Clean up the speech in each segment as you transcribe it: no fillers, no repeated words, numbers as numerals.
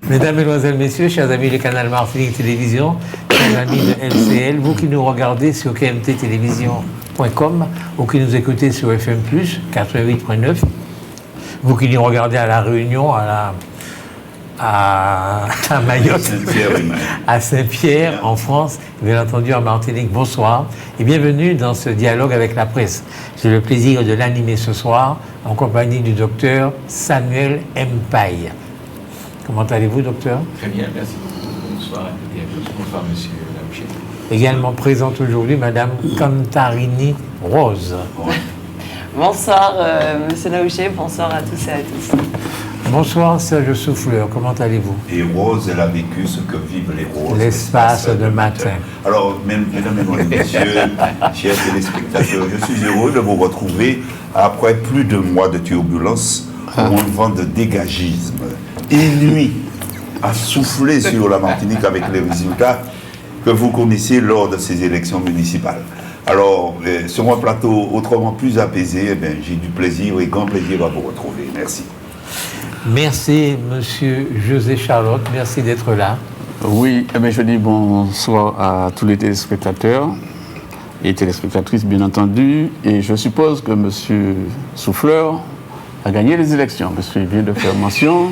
Mesdames, Mesdemoiselles, Messieurs, chers amis de Canal Martinique Télévision, chers amis de LCL, vous qui nous regardez sur kmttélévision.com ou qui nous écoutez sur FM+, 88.9, vous qui nous regardez à La Réunion, à Mayotte, à Saint-Pierre, en France, bien entendu en Martinique, bonsoir et bienvenue dans ce dialogue avec la presse. J'ai le plaisir de l'animer ce soir en compagnie du docteur Samuel Mpaye. Comment allez-vous, docteur? Très bien, merci beaucoup. Bonsoir à toutes et à tous. Bonsoir, monsieur Laouché. Également présente aujourd'hui, madame Cantarini Rose. Bonsoir, monsieur Laouché. Bonsoir à tous et à tous. Bonsoir, Serge Souffleur. Comment allez-vous? Et Rose, elle a vécu ce que vivent les roses. L'espace de matin. Alors, mesdames et messieurs, chers téléspectateurs, je suis heureux de vous retrouver après plus de mois de turbulence pour un vent de dégagisme inuit à souffler sur la Martinique avec les résultats que vous connaissez lors de ces élections municipales. Alors, sur un plateau autrement plus apaisé, j'ai du plaisir et grand plaisir à vous retrouver. Merci. Merci, monsieur José Charlotte. Merci d'être là. Oui, je dis bonsoir à tous les téléspectateurs et téléspectatrices, bien entendu. Et je suppose que monsieur Souffleur a gagné les élections, parce qu'il vient de faire mention.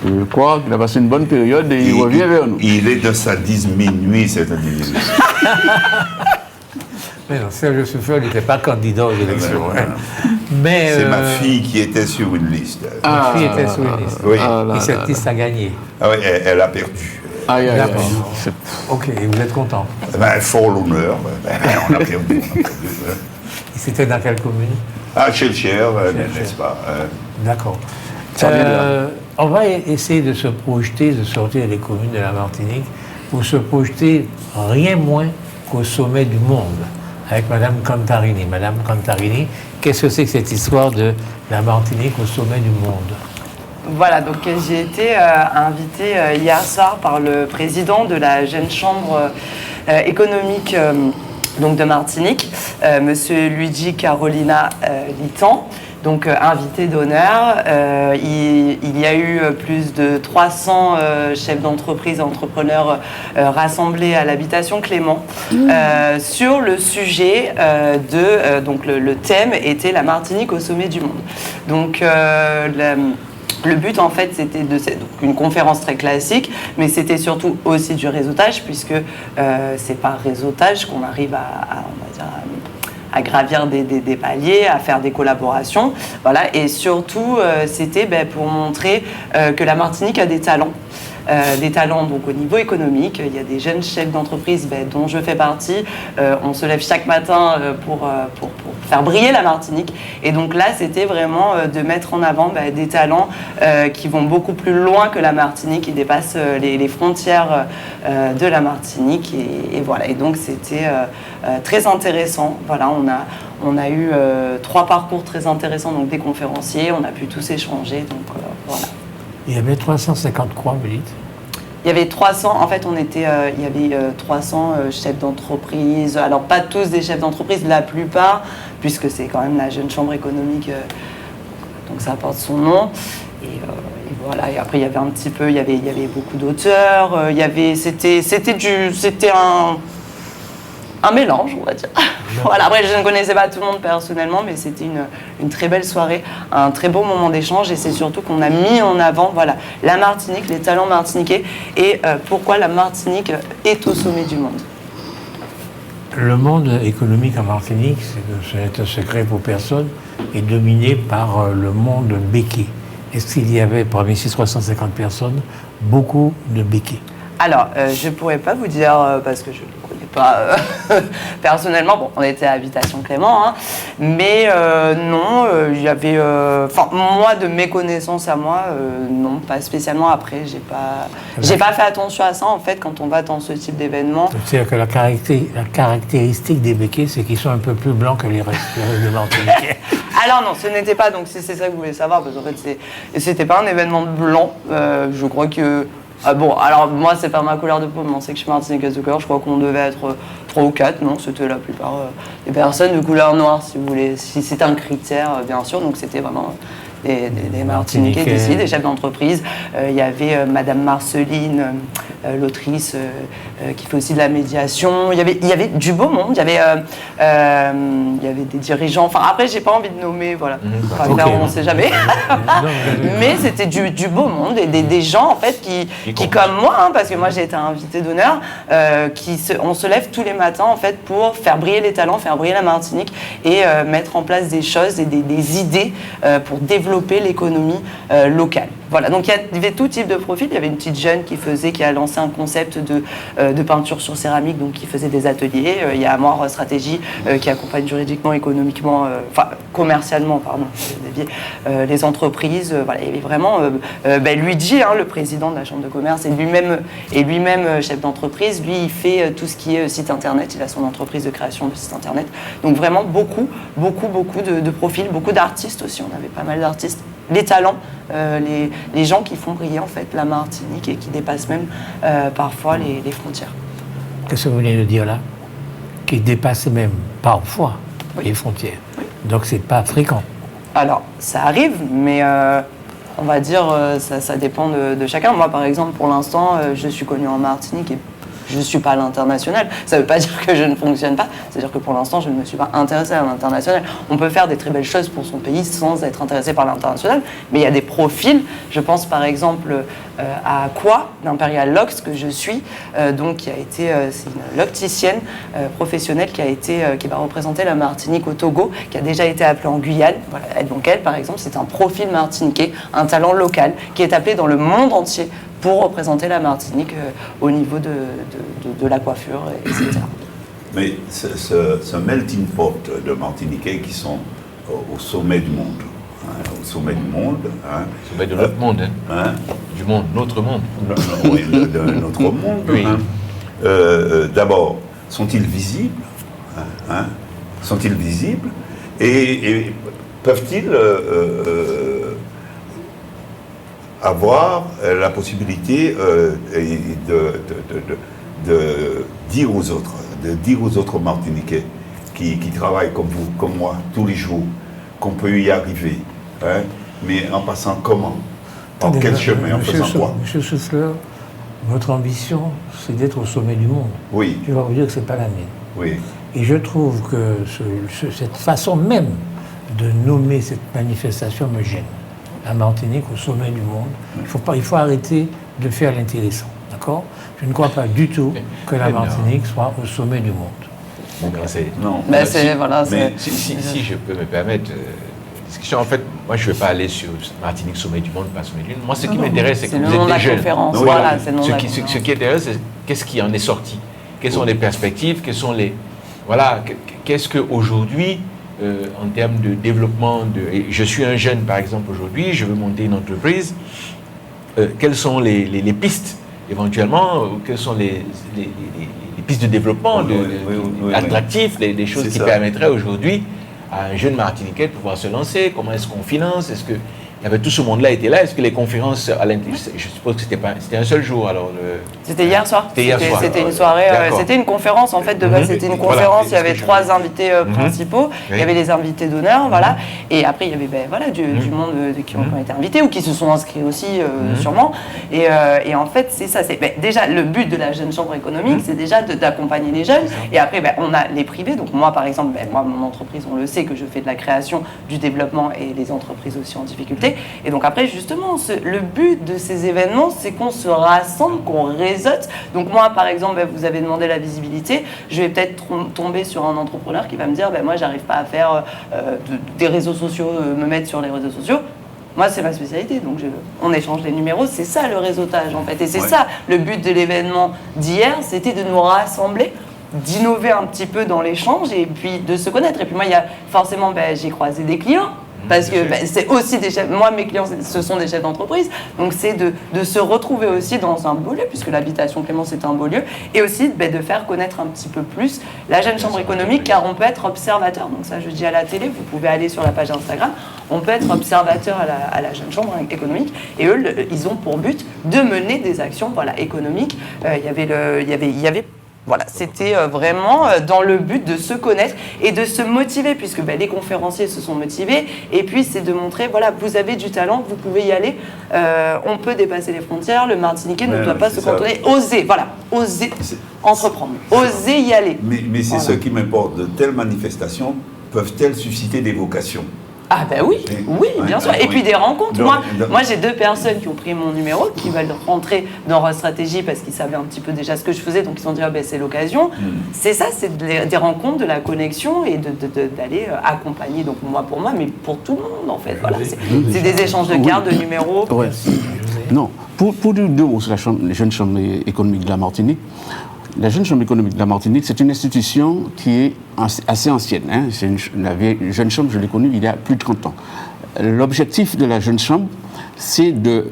Je crois qu'il a passé une bonne période et il revient vers nous. Il est de sadisme minuit, cet individu. Mais non, Serge Souffleur n'était pas candidat aux élections. Mais c'est ma fille qui était sur une liste. Ma fille était sur une liste. Oui. Et cette liste a gagné. Ah oui, elle a perdu. D'accord. Ok, et vous êtes content? Fort l'honneur. On a perdu. Et c'était dans quelle commune? Chez le Cher, n'est-ce pas? D'accord. On va essayer de se projeter, de sortir des communes de la Martinique pour se projeter rien moins qu'au sommet du monde avec Madame Cantarini. Madame Cantarini, qu'est-ce que c'est que cette histoire de la Martinique au sommet du monde? Voilà, donc j'ai été invitée hier soir par le président de la jeune chambre économique donc de Martinique, monsieur Luigi Carolina Litan. Donc, invité d'honneur, il y a eu plus de 300 chefs d'entreprise, entrepreneurs rassemblés à l'habitation Clément sur le sujet donc le thème était la Martinique au sommet du monde. Donc, le but, en fait, c'était donc une conférence très classique, mais c'était surtout aussi du réseautage, puisque c'est par réseautage qu'on arrive on va dire, à gravir des paliers, à faire des collaborations. Voilà. Et surtout, c'était pour montrer que la Martinique a des talents. Donc au niveau économique, il y a des jeunes chefs d'entreprise dont je fais partie. On se lève chaque matin pour faire briller la Martinique. Et donc là, c'était vraiment de mettre en avant des talents qui vont beaucoup plus loin que la Martinique, qui dépassent les frontières de la Martinique. Et voilà. Et donc c'était très intéressant. Voilà, on a eu 3 parcours très intéressants, donc des conférenciers. On a pu tous échanger. Donc voilà. Il y avait 350 quoi, vous dites? Il y avait 300, en fait, il y avait 300 chefs d'entreprise. Alors, pas tous des chefs d'entreprise, la plupart, puisque c'est quand même la jeune chambre économique, donc ça porte son nom. Et voilà, et après, il y avait un petit peu, il y avait beaucoup d'auteurs, c'était un mélange, on va dire. Voilà, après, je ne connaissais pas tout le monde personnellement, mais c'était une très belle soirée, un très beau moment d'échange, et c'est surtout qu'on a mis en avant la Martinique, les talents martiniquais, et pourquoi la Martinique est au sommet du monde. Le monde économique en Martinique, c'est un secret pour personne, est dominé par le monde béquet. Est-ce qu'il y avait, parmi ces 350 personnes, beaucoup de béquets? Alors, je ne pourrais pas vous dire, parce que je ne les connais pas personnellement. Bon, on était à Habitation Clément, hein, mais non, il y avait... moi, de mes connaissances à moi, non, pas spécialement. Après, j'ai pas fait attention à ça, en fait, quand on va dans ce type d'événement. C'est-à-dire que la caractéristique des béquets, c'est qu'ils sont un peu plus blancs que les restes de Martinique. Alors non, ce n'était pas, donc c'est ça que vous voulez savoir, parce qu'en fait, c'était pas un événement blanc. Je crois que Bon, alors moi, c'est pas ma couleur de peau, mais on sait que je suis martiniquaise de cœur. Je crois qu'on devait être 3 ou 4, non, c'était la plupart des personnes de couleur noire, si vous voulez. Si c'est un critère, bien sûr, donc c'était vraiment des Martiniquais d'ici, des chefs d'entreprise. Il y avait Madame Marceline, l'autrice, qui fait aussi de la médiation. Il y avait du beau monde, il y avait des dirigeants. Enfin, après, j'ai pas envie de nommer, voilà. On ne sait jamais. Mais c'était du beau monde, et des gens, en fait, qui comme moi, hein, parce que moi, j'ai été invitée d'honneur, on se lève tous les matins, en fait, pour faire briller les talents, faire briller la Martinique, et mettre en place des choses et des idées pour développer l'économie locale. Voilà, donc il y avait tout type de profil. Il y avait une petite jeune qui a lancé un concept de peinture sur céramique, donc qui faisait des ateliers. Il y a Amor Stratégie qui accompagne juridiquement, économiquement, commercialement, pardon, les entreprises. Voilà, il y avait vraiment Luigi, hein, le président de la Chambre de commerce, et lui-même chef d'entreprise. Lui, il fait tout ce qui est site internet. Il a son entreprise de création de site internet. Donc vraiment beaucoup de profils, beaucoup d'artistes aussi. On avait pas mal d'artistes. Les talents, les gens qui font briller en fait la Martinique et qui dépassent même parfois les frontières. Qu'est-ce que vous venez de dire là? Qui dépassent même parfois les frontières. Donc c'est pas fréquent. Alors ça arrive, mais on va dire ça dépend de chacun. Moi par exemple, pour l'instant, je suis connue en Martinique et je ne suis pas à l'international. Ça ne veut pas dire que je ne fonctionne pas, c'est-à-dire que pour l'instant, je ne me suis pas intéressée à l'international. On peut faire des très belles choses pour son pays sans être intéressé par l'international, mais il y a des profils. Je pense par exemple à Quoi, d'Imperial Locks, que je suis, donc qui a été, c'est une locticienne professionnelle qui va représenter la Martinique au Togo, qui a déjà été appelée en Guyane. Voilà. Donc elle, par exemple, c'est un profil martiniquais, un talent local, qui est appelé dans le monde entier pour représenter la Martinique au niveau de la coiffure, etc. Mais ce melting pot de Martiniquais qui sont au sommet du monde, au sommet du monde. Sommet de notre monde, du monde, notre monde. Oui, de notre monde. Oui. D'abord, sont-ils visibles? Sont-ils visibles? Et peuvent-ils avoir la possibilité de dire aux autres Martiniquais qui travaillent comme vous, comme moi, tous les jours, qu'on peut y arriver. Mais en passant comment? Par quel chemin? En faisant quoi? Monsieur Souffleur, votre ambition, c'est d'être au sommet du monde. Oui. Je vais vous dire que ce n'est pas la mienne. Oui. Et je trouve que cette façon même de nommer cette manifestation me gêne. La Martinique au sommet du monde. Il faut arrêter de faire l'intéressant. D'accord? Je ne crois pas du tout que la Martinique soit au sommet du monde. Non. Mais si je peux me permettre, discussion, en fait, moi je ne veux pas aller sur Martinique, sommet du monde, pas sommet du monde. Moi, ce qui m'intéresse, c'est que vous êtes des jeunes. Voilà, c'est le nom de la conférence. Ce qui intéresse, c'est qu'est-ce qui en est sorti? Quelles sont les perspectives? Quelles sont les... Voilà, qu'est-ce qu'aujourd'hui, en termes de développement, je suis un jeune par exemple aujourd'hui, je veux monter une entreprise, quelles sont les pistes éventuellement, quelles sont les pistes de développement attractifs, les choses qui permettraient aujourd'hui à un jeune Martiniquais de pouvoir se lancer, comment est-ce qu'on finance, est-ce que il y avait tout ce monde-là était là, est-ce que les conférences à je suppose que c'était un seul jour alors C'était hier soir. C'était une soirée, c'était une conférence en fait de base, c'était une conférence, il y avait 3 invités principaux, il y avait les invités d'honneur, voilà, et après il y avait du monde qui ont été invités ou qui se sont inscrits aussi sûrement, et en fait c'est ça, déjà le but de la Jeune Chambre économique, c'est déjà d'accompagner les jeunes, et après on a les privés, donc moi par exemple, moi mon entreprise, on le sait que je fais de la création, du développement et les entreprises aussi en difficulté. Et donc après, justement, le but de ces événements, c'est qu'on se rassemble, qu'on réseaute. Donc moi, par exemple, vous avez demandé la visibilité. Je vais peut-être tomber sur un entrepreneur qui va me dire, moi, j'arrive pas à faire des réseaux sociaux, me mettre sur les réseaux sociaux. Moi, c'est ma spécialité, donc on échange les numéros. C'est ça le réseautage, en fait. Et c'est ça, le but de l'événement d'hier, c'était de nous rassembler, d'innover un petit peu dans l'échange et puis de se connaître. Et puis moi, il y a forcément, j'ai croisé des clients. parce que c'est aussi des chefs. Moi, mes clients, ce sont des chefs d'entreprise, donc c'est de se retrouver aussi dans un beau lieu, puisque l'habitation Clément, c'est un beau lieu, et aussi de faire connaître un petit peu plus la jeune chambre économique, car on peut être observateur. Donc ça, je dis à la télé, vous pouvez aller sur la page Instagram, on peut être observateur à la jeune chambre économique, et eux, ils ont pour but de mener des actions économiques. Voilà, c'était vraiment dans le but de se connaître et de se motiver, puisque les conférenciers se sont motivés. Et puis, c'est de montrer, voilà, vous avez du talent, vous pouvez y aller. On peut dépasser les frontières. Le Martiniquais ne doit pas se cantonner. Oser entreprendre. Oser y aller. Mais c'est ce qui m'importe. De telles manifestations peuvent-elles susciter des vocations? Ah oui, bien sûr. Et puis des rencontres. Moi, j'ai 2 personnes qui ont pris mon numéro, qui veulent rentrer dans leur stratégie parce qu'ils savaient un petit peu déjà ce que je faisais, donc ils se sont dit c'est l'occasion. C'est ça, c'est des rencontres, de la connexion et d'aller accompagner, donc moi pour moi, mais pour tout le monde en fait. Voilà, c'est des échanges de cartes, de numéros. Ouais. Non, pour dire 2 mots sur la jeune chambre économique de la Martinique. La jeune chambre économique de la Martinique, c'est une institution qui est assez ancienne. C'est une jeune chambre, je l'ai connue il y a plus de 30 ans. L'objectif de la jeune chambre, c'est de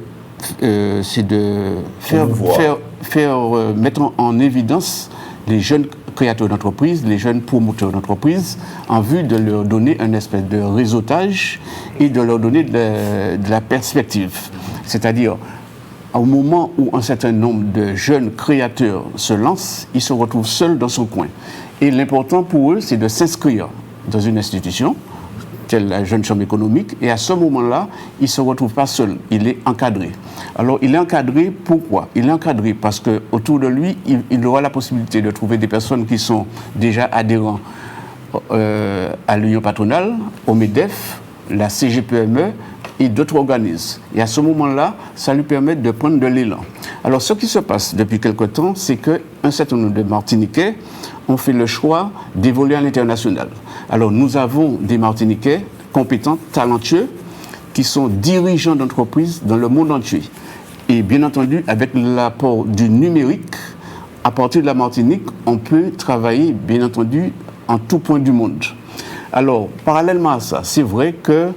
faire mettre en évidence les jeunes créateurs d'entreprises, les jeunes promoteurs d'entreprises, en vue de leur donner un espèce de réseautage et de leur donner de la perspective. C'est-à-dire, au moment où un certain nombre de jeunes créateurs se lancent, ils se retrouvent seuls dans son coin. Et l'important pour eux, c'est de s'inscrire dans une institution, telle la jeune chambre économique, et à ce moment-là, il ne se retrouve pas seul, il est encadré. Alors, il est encadré, pourquoi? Il est encadré parce qu'autour de lui, il aura la possibilité de trouver des personnes qui sont déjà adhérents à l'Union patronale, au MEDEF, la CGPME, et d'autres organismes. Et à ce moment-là, ça lui permet de prendre de l'élan. Alors, ce qui se passe depuis quelque temps, c'est qu'un certain nombre de Martiniquais ont fait le choix d'évoluer à l'international. Alors, nous avons des Martiniquais compétents, talentueux, qui sont dirigeants d'entreprises dans le monde entier. Et bien entendu, avec l'apport du numérique, à partir de la Martinique, on peut travailler, bien entendu, en tout point du monde. Alors, parallèlement à ça, c'est vrai que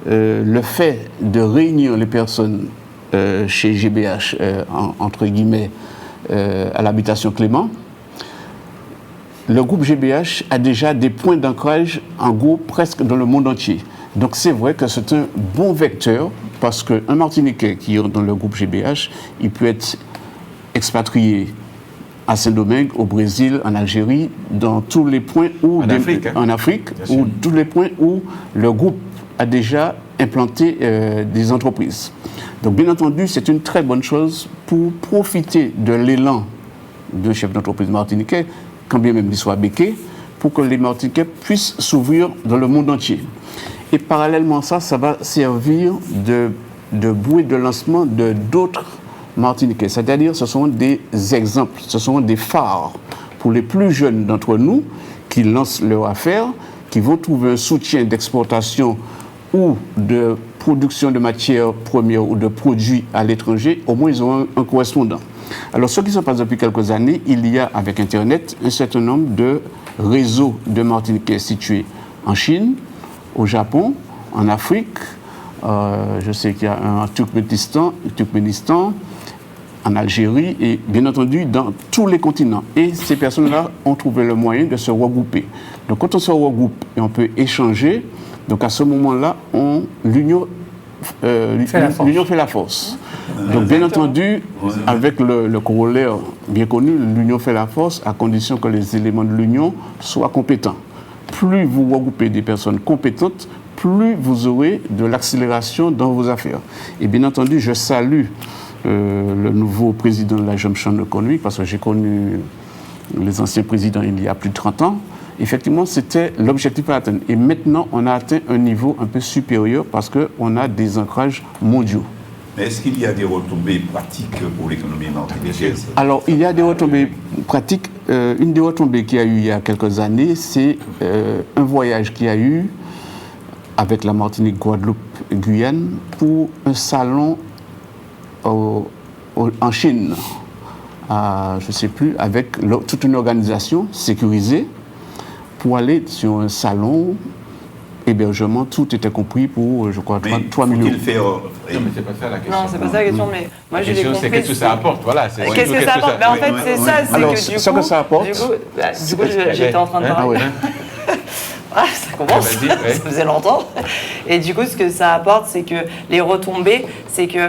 le fait de réunir les personnes chez GBH, entre guillemets, à l'habitation Clément, le groupe GBH a déjà des points d'ancrage, en gros, presque dans le monde entier. Donc c'est vrai que c'est un bon vecteur, parce qu'un Martiniquais qui est dans le groupe GBH, il peut être expatrié à Saint-Domingue, au Brésil, en Algérie, dans tous les points où... En Afrique, ou tous les points où le groupe a déjà implanté des entreprises. Donc, bien entendu, c'est une très bonne chose pour profiter de l'élan de chefs d'entreprise martiniquais, quand bien même ils soient béqués, pour que les Martiniquais puissent s'ouvrir dans le monde entier. Et parallèlement à ça, ça va servir de bouée de lancement de d'autres Martiniquais. C'est-à-dire, ce sont des exemples, ce sont des phares pour les plus jeunes d'entre nous qui lancent leur affaire, qui vont trouver un soutien d'exportation ou de production de matières premières ou de produits à l'étranger, au moins ils ont un correspondant. Alors, ce qui se passe depuis quelques années, il y a avec Internet un certain nombre de réseaux de Martiniquais situés en Chine, au Japon, en Afrique, je sais qu'il y a un Turkménistan, en Algérie et bien entendu dans tous les continents. Et ces personnes-là ont trouvé le moyen de se regrouper. Donc quand on se regroupe et on peut échanger, donc à ce moment-là, l'union fait la force. Donc bien entendu, avec le corollaire bien connu, l'union fait la force à condition que les éléments de l'union soient compétents. Plus vous regroupez des personnes compétentes, plus vous aurez de l'accélération dans vos affaires. Et bien entendu, je salue le nouveau président de la jeune chambre économique, parce que j'ai connu les anciens présidents il y a plus de 30 ans. Effectivement, c'était l'objectif à atteindre. Et maintenant, on a atteint un niveau un peu supérieur parce qu'on a des ancrages mondiaux. Mais est-ce qu'il y a des retombées pratiques pour l'économie martiniquaise? Alors, il y a des retombées pratiques. Une des retombées qu'il y a eu il y a quelques années, c'est un voyage qu'il y a eu avec la Martinique, Guadeloupe, Guyane, pour un salon en Chine, je ne sais plus, avec toute une organisation sécurisée pour aller sur un salon hébergement, tout était compris pour, je crois, 3 Mais millions. faut-il faire... Non, mais c'est pas ça la question. Non, c'est pas ça la question, mais moi La je l'ai question, compris. c'est qu'est-ce que ça apporte, voilà. Qu'est-ce que ça apporte? Ben, en fait, c'est ça, c'est Alors, que du ce coup... que ça apporte... Du coup, j'étais en train de parler. Ah, ça commence, Vas-y, ouais. ça faisait longtemps. Et du coup, ce que ça apporte, c'est que les retombées, c'est que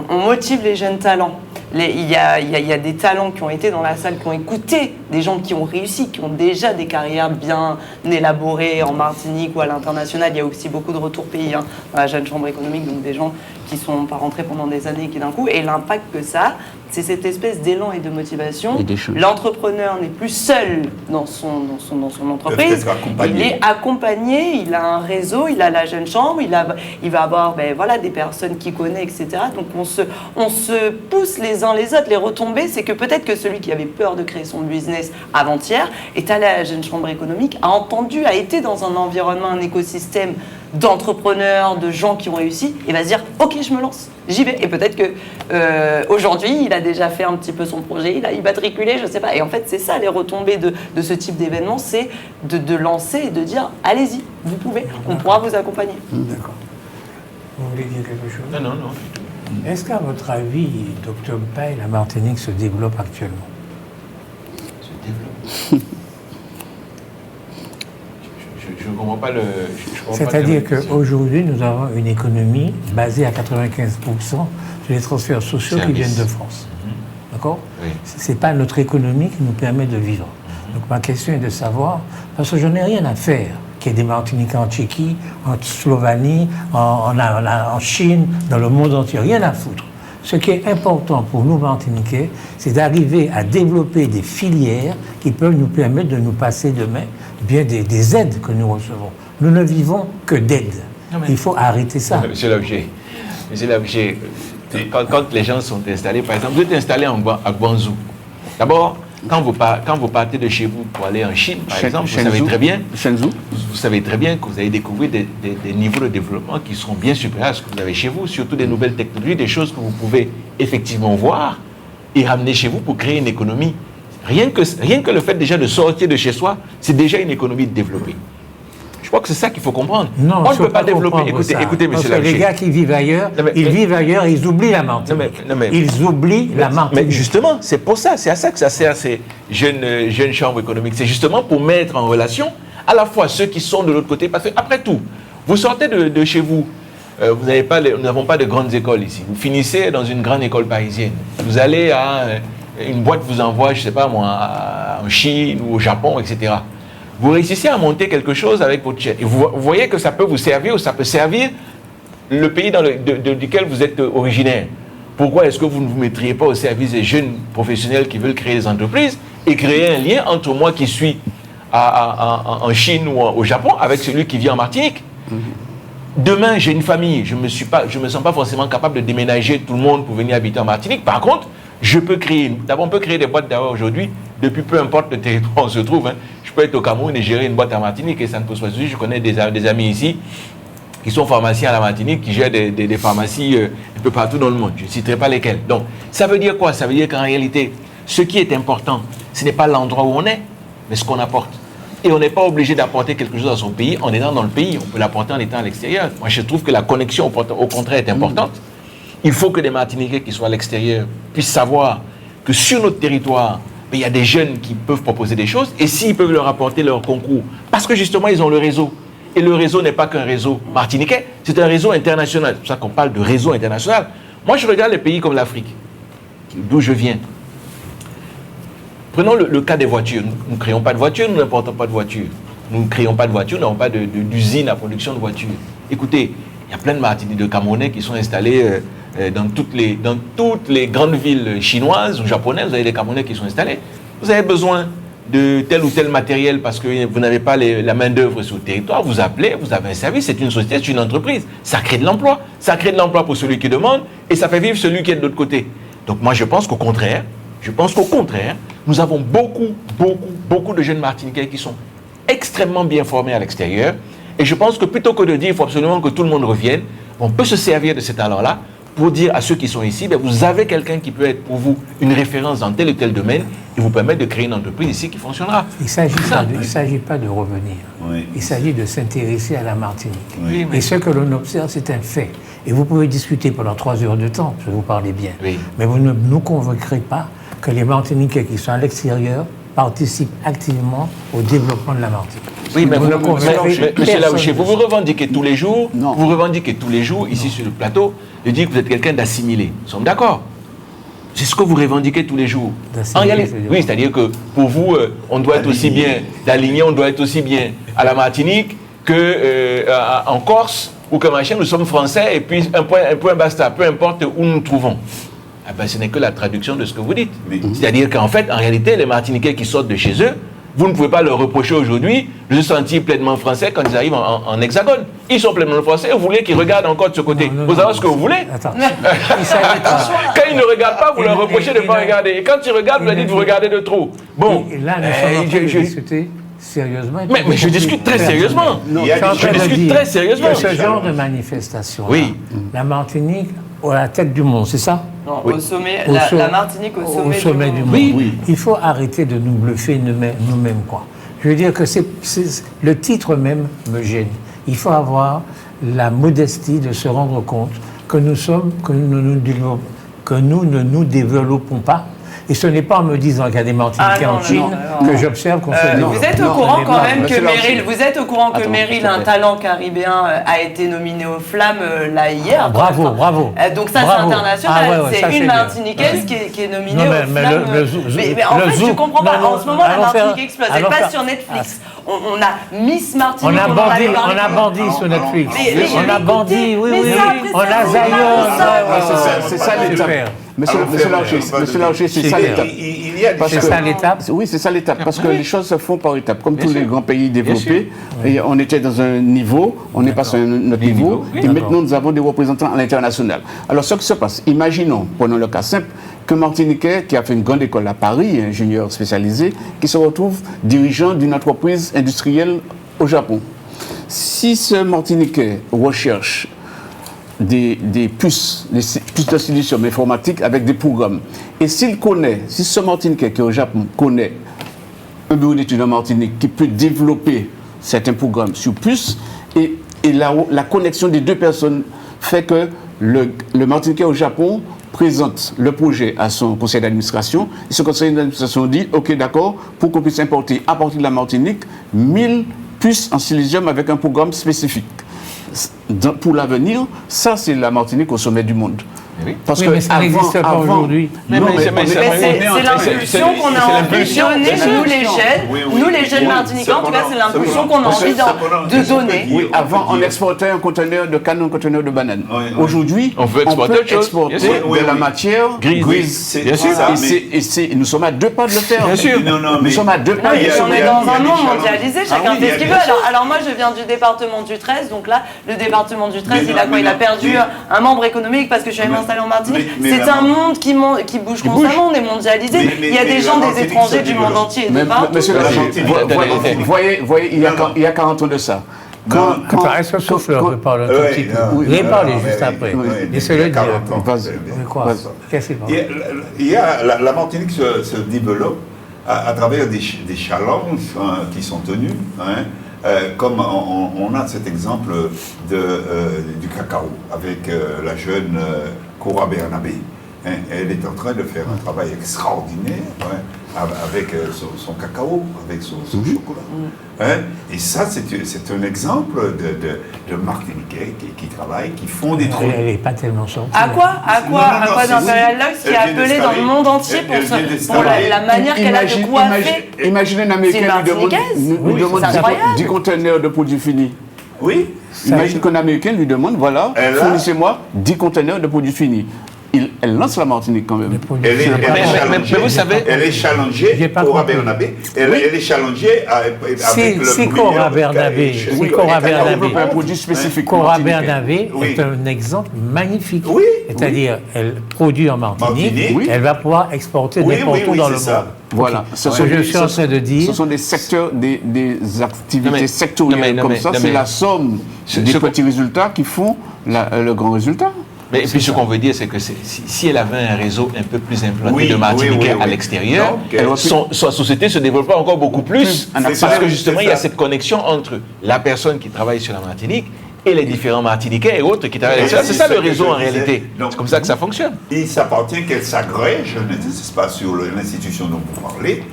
on motive les jeunes talents. Il y a des talents qui ont été dans la salle, qui ont écouté, des gens qui ont réussi, qui ont déjà des carrières bien élaborées en Martinique ou à l'international. Il y a aussi beaucoup de retours pays dans la jeune chambre économique, donc des gens qui ne sont pas rentrés pendant des années et qui d'un coup, et l'impact que ça a, c'est cette espèce d'élan et de motivation. L'entrepreneur n'est plus seul dans son entreprise, il est accompagné, il a un réseau, il a la jeune chambre, il va avoir des personnes qu'il connaît, etc. Donc on se pousse les uns les autres. Les retombées, c'est que peut-être que celui qui avait peur de créer son business avant-hier est allé à la jeune chambre économique, a été dans un environnement, un écosystème d'entrepreneurs, de gens qui ont réussi, et va se dire ok, je me lance, j'y vais. Et peut-être que aujourd'hui il a déjà fait un petit peu son projet, il a immatriculé, je sais pas. Et en fait c'est ça les retombées de ce type d'événement, c'est de lancer et de dire allez-y, vous pouvez, on pourra vous accompagner. D'accord. Vous voulez dire quelque chose? Non. Est-ce qu'à votre avis, Dr Paye, la Martinique se développe actuellement? Je ne comprends pas le... C'est-à-dire qu'aujourd'hui, nous avons une économie basée à 95% sur les transferts sociaux qui viennent de France. D'accord? Oui. Ce n'est pas notre économie qui nous permet de vivre. Donc ma question est de savoir, parce que je n'ai rien à faire, qu'il y ait des Martiniquais en Tchéquie, en Slovénie, en Chine, dans le monde entier, rien à foutre. Ce qui est important pour nous Martiniquais, c'est d'arriver à développer des filières qui peuvent nous permettre de nous passer demain bien des aides que nous recevons. Nous ne vivons que d'aides. Il faut arrêter ça. Monsieur l'objet. Quand les gens sont installés, par exemple, vous êtes installé à Guangzhou. D'abord, quand vous partez de chez vous pour aller en Chine, par exemple, vous savez très bien que vous allez découvrir des niveaux de développement qui seront bien supérieurs à ce que vous avez chez vous, surtout des nouvelles technologies, des choses que vous pouvez effectivement voir et ramener chez vous pour créer une économie. Rien que le fait déjà de sortir de chez soi, c'est déjà une économie développée. Je crois que c'est ça qu'il faut comprendre. Non, on ne peut pas développer. Écoutez, monsieur Laché. Les gars qui vivent ailleurs, vivent ailleurs et ils oublient la Martinique. Ils oublient la Martinique. Mais justement, c'est pour ça, c'est à ça que ça sert ces jeunes chambres économiques. C'est justement pour mettre en relation à la fois ceux qui sont de l'autre côté. Parce que, après tout, vous sortez de chez vous, nous n'avons pas de grandes écoles ici. Vous finissez dans une grande école parisienne. Vous allez à une boîte vous envoie, je ne sais pas moi, en Chine ou au Japon, etc. Vous réussissez à monter quelque chose avec votre chaîne. Et vous voyez que ça peut vous servir ou ça peut servir le pays duquel vous êtes originaire. Pourquoi est-ce que vous ne vous mettriez pas au service des jeunes professionnels qui veulent créer des entreprises et créer un lien entre moi qui suis en Chine ou au Japon avec celui qui vit en Martinique? Demain, j'ai une famille, je me sens pas forcément capable de déménager tout le monde pour venir habiter en Martinique. Par contre, je peux créer, d'abord on peut créer des boîtes d'abord aujourd'hui, depuis peu importe le territoire où on se trouve. Hein. Je peux être au Cameroun et gérer une boîte en Martinique et ça ne pose pas de souci. Je connais des amis ici qui sont pharmaciens à la Martinique, qui gèrent des pharmacies un peu partout dans le monde. Je ne citerai pas lesquelles. Donc, ça veut dire quoi? Ça veut dire qu'en réalité, ce qui est important, ce n'est pas l'endroit où on est, mais ce qu'on apporte. Et on n'est pas obligé d'apporter quelque chose dans son pays en étant dans le pays. On peut l'apporter en étant à l'extérieur. Moi, je trouve que la connexion, au contraire, est importante. Il faut que des Martiniquais qui soient à l'extérieur puissent savoir que sur notre territoire, il y a des jeunes qui peuvent proposer des choses et s'ils peuvent leur apporter leur concours, parce que justement, ils ont le réseau. Et le réseau n'est pas qu'un réseau martiniquais, c'est un réseau international. C'est pour ça qu'on parle de réseau international. Moi, je regarde les pays comme l'Afrique, d'où je viens. Prenons le cas des voitures. Nous ne créons pas de voitures, nous n'importons pas de voitures. Nous ne créons pas de voitures, nous n'avons pas d'usine à production de voitures. Écoutez, il y a plein de Martiniquais, de Camerounais qui sont installés dans toutes les grandes villes chinoises ou japonaises. Vous avez des Camerounais qui sont installés. Vous avez besoin de tel ou tel matériel parce que vous n'avez pas la main-d'œuvre sur le territoire. Vous appelez, vous avez un service, c'est une société, c'est une entreprise. Ça crée de l'emploi. Ça crée de l'emploi pour celui qui demande et ça fait vivre celui qui est de l'autre côté. Donc moi, je pense qu'au contraire, nous avons beaucoup de jeunes Martiniquais qui sont extrêmement bien formés à l'extérieur. Et je pense que plutôt que de dire qu'il faut absolument que tout le monde revienne, on peut se servir de ces talents-là pour dire à ceux qui sont ici, vous avez quelqu'un qui peut être pour vous une référence dans tel ou tel domaine et vous permettre de créer une entreprise ici qui fonctionnera. Il ne s'agit pas de revenir. Oui. Il s'agit de s'intéresser à la Martinique. Oui, Et ce que l'on observe, c'est un fait. Et vous pouvez discuter pendant 3 heures de temps, parce que vous parlez bien. Oui. Mais vous ne nous convaincrez pas que les Martiniquais qui sont à l'extérieur participent activement au développement de la Martinique. Oui, mais Vous ne convaincrez Monsieur personne Laouché, de vous ça. vous revendiquez tous les jours, Non. vous revendiquez tous les jours ici sur le plateau, de dire que vous êtes quelqu'un d'assimilé. Nous sommes d'accord. C'est ce que vous revendiquez tous les jours. D'assimilé, En réalité, c'est-à-dire oui, c'est-à-dire que pour vous, on doit être aussi bien d'aligné, on doit être aussi bien à la Martinique qu'en Corse ou que machin. Nous sommes français et puis un point basta, peu importe où nous nous trouvons. Ah ben, ce n'est que la traduction de ce que vous dites. C'est-à-dire qu'en fait, en réalité, les Martiniquais qui sortent de chez eux, vous ne pouvez pas leur reprocher aujourd'hui de se sentir pleinement français quand ils arrivent en hexagone. Ils sont pleinement français, vous voulez qu'ils regardent encore de ce côté. Non, vous non, savez ce que vous voulez. Attends, il s'agit pas. Quand ils ne regardent pas, vous leur reprochez de ne pas regarder. Et quand ils regardent, vous leur dites vous regardez de trop. Bon. Et là, nous sommes en train de discuter sérieusement. Mais je discute très sérieusement. Il y a Je suis en des train de discute dire très sérieusement. que ce genre de manifestation, Oui. la Martinique à la tête du monde, c'est ça? Non, Oui. au sommet, Au la sommet- Martinique au Au sommet, du monde. Oui. Il faut arrêter de nous bluffer nous-mêmes, quoi. Je veux dire que le titre même me gêne. Il faut avoir la modestie de se rendre compte que nous ne nous développons pas. Et ce n'est pas en me disant qu'il y a des Martiniquais en Chine que j'observe qu'on se développe. Vous êtes au Non, courant mais quand non, même que monsieur Larcher. Meryl, vous êtes au courant que Attends, Meryl, s'il te un plaît. talent caribéen, a été nominé aux Flammes là hier. Bravo, Enfin, bravo. Donc ça c'est Bravo. international. Ah ouais, ouais, ça, c'est c'est une bien. Martiniquaise qui est nominée Non, aux mais Flammes. Mais en fait, je comprends pas. En ce moment, la Martinique explose. Elle passe sur Netflix. On a Miss Martinique. On a bandit sur Netflix. Mais On a bandit, oui, mais oui. ça, après, On ça, a on Zayon. parle de ça. C'est ça l'étape. Super. Monsieur Larcher, c'est ça l'étape. Il y a des Parce C'est que- ça l'étape. Oui, c'est ça l'étape, parce que les choses se font par étapes. Comme tous sûr. les grands pays Bien développés, et on était dans un niveau, on est passé à un autre niveau, Oui, et maintenant nous avons des représentants à l'international. Alors ce qui se passe, imaginons, prenons le cas simple, qu'un Martiniquais qui a fait une grande école à Paris, ingénieur spécialisé, qui se retrouve dirigeant d'une entreprise industrielle au Japon. Si ce Martiniquais recherche des puces de silicium informatique avec des programmes. Et s'il connaît, si ce Martiniquais qui est au Japon connaît un bureau d'études en Martinique qui peut développer certains programmes sur puces, et la connexion des deux personnes fait que le Martiniquais au Japon présente le projet à son conseil d'administration, et ce conseil d'administration dit, ok d'accord, pour qu'on puisse importer à partir de la Martinique 1000 puces en silicium avec un programme spécifique. Pour l'avenir, ça c'est la Martinique au sommet du monde. Oui. Oui, mais ça n'existe pas aujourd'hui. C'est l'impulsion qu'on a envie de donner, nous les jeunes, nous les jeunes Martiniquais, en tout cas c'est l'impulsion qu'on a envie de donner. Oui, avant on exportait un conteneur de canne, un conteneur de banane. Aujourd'hui, On peut exporter autre chose, exporter bien sûr. de la matière Grise. Bien sûr. et nous sommes à 2 pas de le faire. Bien sûr. Nous sommes à 2 pas. Non, mais il y a- on il y est a- dans il y a un des monde challenges. mondialisé, chacun Ah oui, fait il y ce a qu'il des veut. challenges. Alors moi je viens du département du 13, donc là, le département du 13, Mais il a non, quoi? Il a mais perdu non, un membre économique parce que je suis allée Mais- m'installer en Martinique. mais C'est un maman- monde qui bouge constamment, on est mondialisé. Il y a des gens des Martinique étrangers se du développe. monde entier, de Mais, partout. monsieur La Lacher, Martinique, voyez, il y a 40 ans de ça. Est-ce que Souffleur peut parler un tout Ouais, petit peu? non, Vous allez non, parler non, juste mais- après. oui, Laissez-le il y a dire. 40 ans. Vas-y. Mais quoi? Vas-y. Qu'est-ce qu'il parle? La Martinique se développe à travers des challenges qui sont tenus, comme on a cet exemple du cacao avec la jeune Cora Bernabé. Elle est en train de faire un travail extraordinaire avec son cacao, avec son chocolat. Et ça, c'est un exemple de Martiniquais qui travaillent, qui font des trucs. Elle n'est pas tellement sortie. À quoi Non, d'Imperial Lux qui est elle vient appelé dans le monde entier pour la manière qu'elle a de coiffer? Imaginez un C'est Américain une lui demande, Martiniquaise. lui demande c'est incroyable. 10 conteneurs de produits finis. Oui. Imagine qu'un Américain lui demande, voilà, Elle a- fournissez-moi 10 conteneurs de produits finis. Elle lance la Martinique quand même. Elle est mais vous savez- elle est challengée, J'ai pas Cora compris. Bernabé, elle est challengée avec le Si million Cora de Bernabé, cahiers. si Oui, Cora et cacao, Bernabé- développer un produit spécifique. Cora martiniquais. Bernabé Oui. est un exemple magnifique. Oui, C'est-à-dire, elle produit en Martinique, Martinique. elle va pouvoir exporter Oui, n'importe où oui, dans c'est le ça. monde. Voilà. Ce Ce que je suis en train de dire, Ce sont des secteurs, des activités Non, mais- sectorielles non, comme mais- ça. non, C'est mais- la somme des petits résultats qui font le grand résultat. Mais puis ce qu'on veut dire, c'est que si elle avait un réseau un peu plus implanté de Martiniquais à l'extérieur, sa société se développerait encore beaucoup plus. Parce que justement, il y a cette connexion entre la personne qui travaille sur la Martinique et les différents Martiniquais et autres qui travaillent à l'extérieur. C'est ça le réseau en réalité. C'est comme ça que ça fonctionne. Il s'appartient qu'elle s'agrège, n'est-ce pas, sur l'institution dont vous parlez,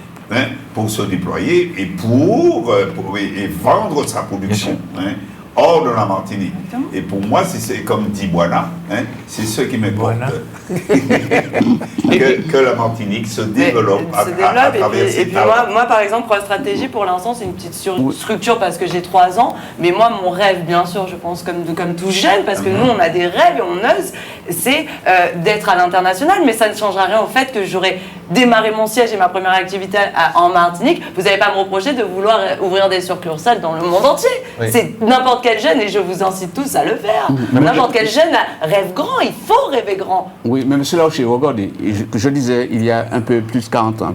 pour se déployer et pour vendre sa production hors de la Martinique. Et pour moi, c'est comme dit Boana, c'est ce qui m'importe. que la Martinique se développe à travers ses et puis moi, par exemple, Croix Stratégie, pour l'instant, c'est une petite structure parce que j'ai 3 ans. Mais moi, mon rêve, bien sûr, je pense comme tout jeune, parce que nous, on a des rêves et on ose, c'est d'être à l'international. Mais ça ne changera rien au fait que j'aurais démarré mon siège et ma première activité en Martinique. Vous n'allez pas me reprocher de vouloir ouvrir des succursales dans le monde entier. Oui. C'est n'importe quel jeune, et je vous incite tous à le faire. N'importe quel jeune rêve grand, il faut rêver grand. Oui, mais monsieur Laouché, regardez, je disais, il y a un peu plus de 40 ans,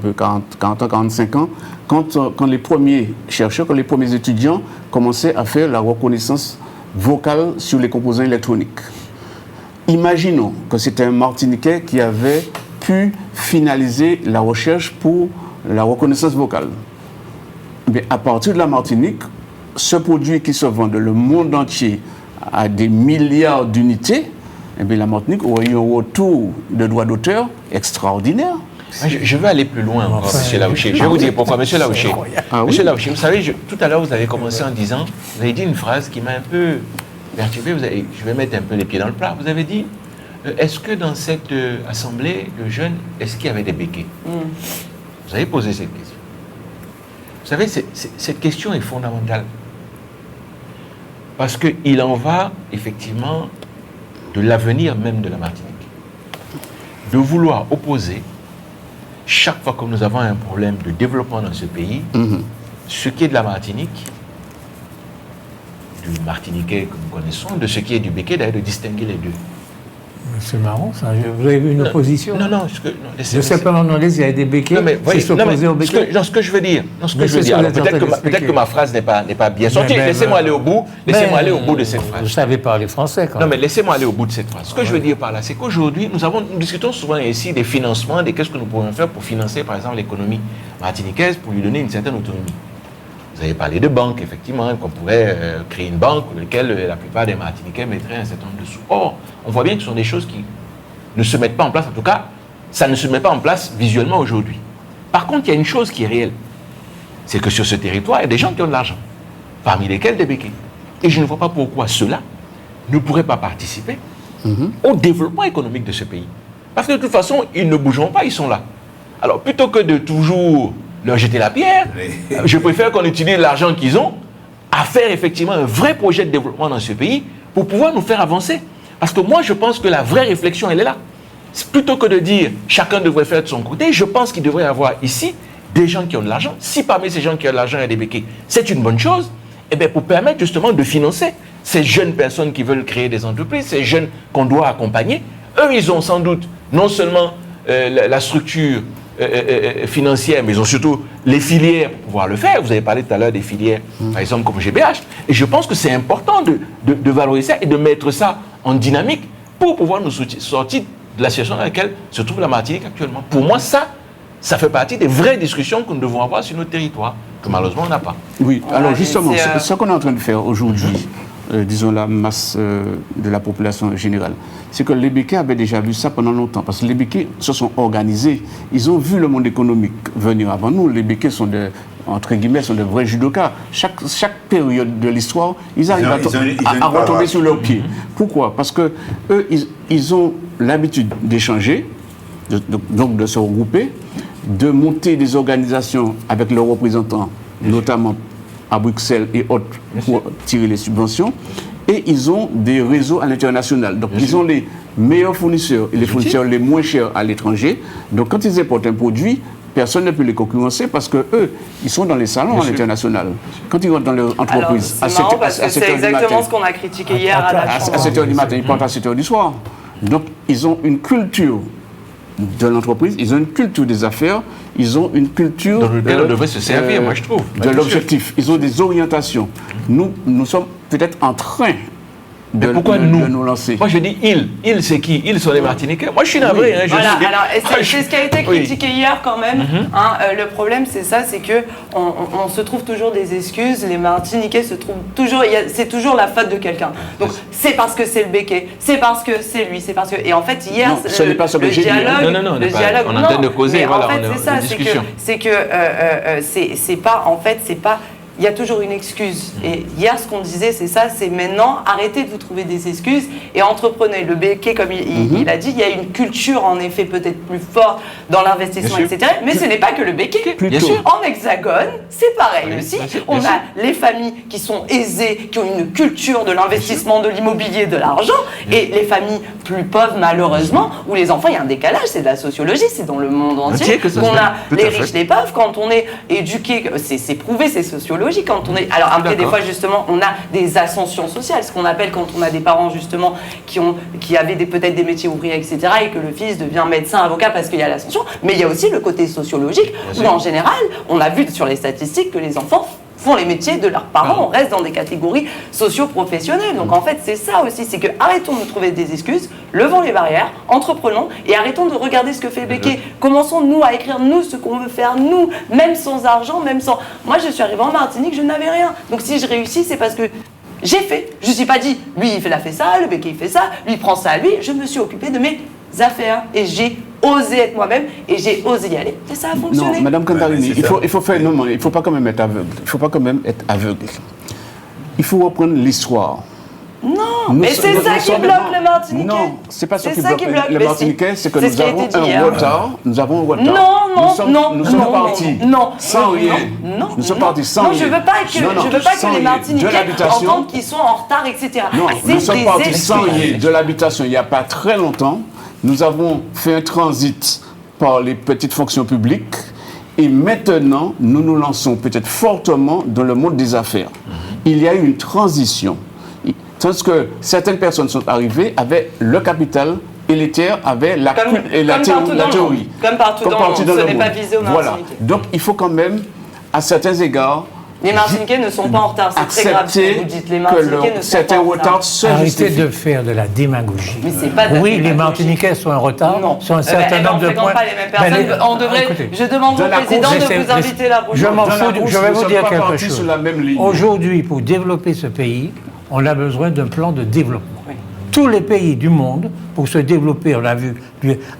45 ans, quand les premiers chercheurs, quand les premiers étudiants commençaient à faire la reconnaissance vocale sur les composants électroniques. Imaginons que c'était un Martiniquais qui avait pu finaliser la recherche pour la reconnaissance vocale. Mais à partir de la Martinique, ce produit qui se vend dans le monde entier à des milliards d'unités, eh bien, la Martinique aurait eu un retour de droits d'auteur extraordinaire. Je veux aller plus loin encore, M. Laouché. Je vais vous dire pourquoi, M. Laouché. Monsieur Laouché, vous savez, tout à l'heure, vous avez commencé en disant, vous avez dit une phrase qui m'a un peu perturbé, je vais mettre un peu les pieds dans le plat. Vous avez dit, est-ce que dans cette assemblée, le jeune, est-ce qu'il y avait des béquets? Vous avez posé cette question. Vous savez, cette question est fondamentale. Parce qu'il en va, effectivement, de l'avenir même de la Martinique. De vouloir opposer, chaque fois que nous avons un problème de développement dans ce pays, ce qui est de la Martinique, du Martiniquais que nous connaissons, de ce qui est du béquet, d'ailleurs de distinguer les deux. C'est marrant ça. Vous avez vu une opposition? Non. Je sais pas, non, il y a des béquets. Non, mais voyez, ce que je veux dire, peut-être que ma phrase n'est pas bien sortie. Laissez-moi aller au bout. Laissez-moi aller au bout de cette phrase. Vous savez parler français quand même. Non, mais laissez-moi aller au bout de cette phrase. Ce que je veux dire par là, c'est qu'aujourd'hui, nous discutons souvent ici des financements, qu'est-ce que nous pourrions faire pour financer, par exemple, l'économie martiniquaise, pour lui donner une certaine autonomie. Vous avez parlé de banques, effectivement, qu'on pourrait créer une banque pour laquelle la plupart des Martiniquais mettraient un certain nombre de sous. Or, on voit bien que ce sont des choses qui ne se mettent pas en place. En tout cas, ça ne se met pas en place visuellement aujourd'hui. Par contre, il y a une chose qui est réelle. C'est que sur ce territoire, il y a des gens qui ont de l'argent, parmi lesquels des béquets. Et je ne vois pas pourquoi ceux-là ne pourraient pas participer au développement économique de ce pays. Parce que de toute façon, ils ne bougeront pas, ils sont là. Alors, plutôt que de toujours leur jeter la pierre, je préfère qu'on utilise l'argent qu'ils ont à faire effectivement un vrai projet de développement dans ce pays pour pouvoir nous faire avancer. Parce que moi, je pense que la vraie réflexion, elle est là. Plutôt que de dire chacun devrait faire de son côté, je pense qu'il devrait y avoir ici des gens qui ont de l'argent. Si parmi ces gens qui ont de l'argent, il y a des béquets, c'est une bonne chose, et bien pour permettre justement de financer ces jeunes personnes qui veulent créer des entreprises, ces jeunes qu'on doit accompagner. Eux, ils ont sans doute non seulement la structure financière, mais ils ont surtout les filières pour pouvoir le faire. Vous avez parlé tout à l'heure des filières, par exemple, comme GBH. Et je pense que c'est important de valoriser ça et de mettre ça en dynamique pour pouvoir nous sortir de la situation dans laquelle se trouve la Martinique actuellement. Pour moi, ça fait partie des vraies discussions que nous devons avoir sur notre territoire, que malheureusement on n'a pas. Oui, alors justement, ce qu'on est en train de faire aujourd'hui, disons la masse de la population générale, c'est que les béquets avaient déjà vu ça pendant longtemps, parce que les béquets se sont organisés, ils ont vu le monde économique venir avant nous. Les béquets sont entre guillemets, sont de vrais judokas. Chaque période de l'histoire, ils arrivent à retomber sur leurs pieds. Pourquoi? Parce que eux, ils ont l'habitude d'échanger, donc de se regrouper, de monter des organisations avec leurs représentants, notamment à Bruxelles et autres, pour tirer les subventions. Et ils ont des réseaux à l'international. Donc, ils ont les meilleurs fournisseurs et les fournisseurs les moins chers à l'étranger. Donc, quand ils importent un produit, personne ne peut les concurrencer parce qu'eux, ils sont dans les salons à l'international. Quand ils rentrent dans leur entreprise, c'est marrant parce que c'est exactement ce qu'on a critiqué hier à la Chambre. À 7h du matin, ils partent à 7h du soir. Donc, ils ont une culture de l'entreprise, ils ont une culture des affaires, ils ont une culture dans lequel on devrait se servir, moi je trouve. De l'objectif. Ils ont des orientations. Nous sommes peut-être en train Mais de pourquoi nous lancer. Moi je dis ils c'est qui? Ils sont les Martiniquais. Moi je suis navré. Hein, voilà, alors c'est ce qui a été critiqué hier quand même. Le problème c'est ça, c'est que on se trouve toujours des excuses. Les Martiniquais se trouvent toujours, c'est toujours la faute de quelqu'un. Donc c'est parce que c'est le béquet, c'est parce que c'est lui, c'est parce que. Et en fait hier, Non, ce n'est pas ce que j'ai dit. dialogue, Non, le dialogue, on est en train de causer, mais voilà, en fait on est c'est ça, en discussion. c'est pas, en fait c'est pas. Il y a toujours une excuse. Et hier, ce qu'on disait, c'est ça, c'est maintenant, arrêtez de vous trouver des excuses et entreprenez. Le béquet, comme il a dit, il y a une culture, en effet, peut-être plus forte dans l'investissement, etc. Mais ce n'est pas que le béquet. Bien sûr. En Hexagone, c'est pareil aussi. bien sûr, On bien a sûr. les familles qui sont aisées, qui ont une culture de l'investissement, de l'immobilier, de l'argent, et les familles plus pauvres, malheureusement, où les enfants, il y a un décalage, c'est de la sociologie, c'est dans le monde entier que ça se qu'on fait. a Tout les à fait. riches, les pauvres. Quand on est éduqué, c'est prouvé, c'est sociologique. Quand on est, alors après, des D'accord. fois, justement, on a des ascensions sociales, ce qu'on appelle quand on a des parents, justement, qui avaient peut-être des métiers ouvriers, etc., et que le fils devient médecin, avocat, parce qu'il y a l'ascension. Mais il y a aussi le côté sociologique, où en général, on a vu sur les statistiques que les enfants font les métiers de leurs parents, on reste dans des catégories socio-professionnelles. Donc en fait, c'est ça aussi, c'est que arrêtons de trouver des excuses, levons les barrières, entreprenons et arrêtons de regarder ce que fait Béquet. Commençons, nous, à écrire, nous, ce qu'on veut faire, nous, même sans argent, même sans... Moi, je suis arrivée en Martinique, je n'avais rien. Donc si je réussis, c'est parce que j'ai fait. Je ne me suis pas dit, lui, il a fait ça, le Béquet, il fait ça, lui, il prend ça à lui. Je me suis occupée de mes affaires et j'ai osé être moi-même et j'ai osé y aller et ça a fonctionné. Non, Madame Kantarini, Ouais, c'est ça. il faut faire, non, il ne faut pas quand même être aveugle. Il faut pas quand même être aveugle. Il faut reprendre l'histoire. Non, mais c'est ça qui bloque les Martiniquais. Non, c'est pas ça qui ça bloque qui bloque, les mais Martiniquais, si. c'est que C'est nous ce qui a avons été dit un hier. retard. Nous avons un retard. Non, Nous sommes non, partis non, sans rien. Non, Nous sommes non. partis sans Non, rien. je veux pas que, Non, non, je veux pas sans que les rien. Martiniquais De l'habitation. entendent qu'ils sont en retard, etc. Non, C'est nous sommes des partis excuses. sans rien de l'habitation il n'y a pas très longtemps. Nous avons fait un transit par les petites fonctions publiques et maintenant nous nous lançons peut-être fortement dans le monde des affaires. Il y a eu une transition. Tandis que certaines personnes sont arrivées avec le capital et les terres avaient la théorie. Comme partout dans le monde. Ce n'est pas visé aux Voilà. Martiniquais. Donc il faut quand même, à certains égards, Les Martiniquais ne sont pas en retard, c'est très grave ce que accepter vous dites. Les Martiniquais ne que sont pas certains en retard. retards se Arrêtez justifient. de faire de la démagogie. Mais c'est pas de la Oui, les démagogie. Martiniquais sont en retard Non. sur un certain on nombre de fréquente points. pas les mêmes Ben, personnes. On devrait. écoutez, Je demande Dans au la président course, de vous inviter la prochaine. Je m'en Dans la fous, course, je vais nous vous sommes dire pas quelque partis chose. sur la même ligne. Aujourd'hui, pour développer ce pays, on a besoin d'un plan de développement. Oui. Tous les pays du monde, pour se développer, on l'a vu,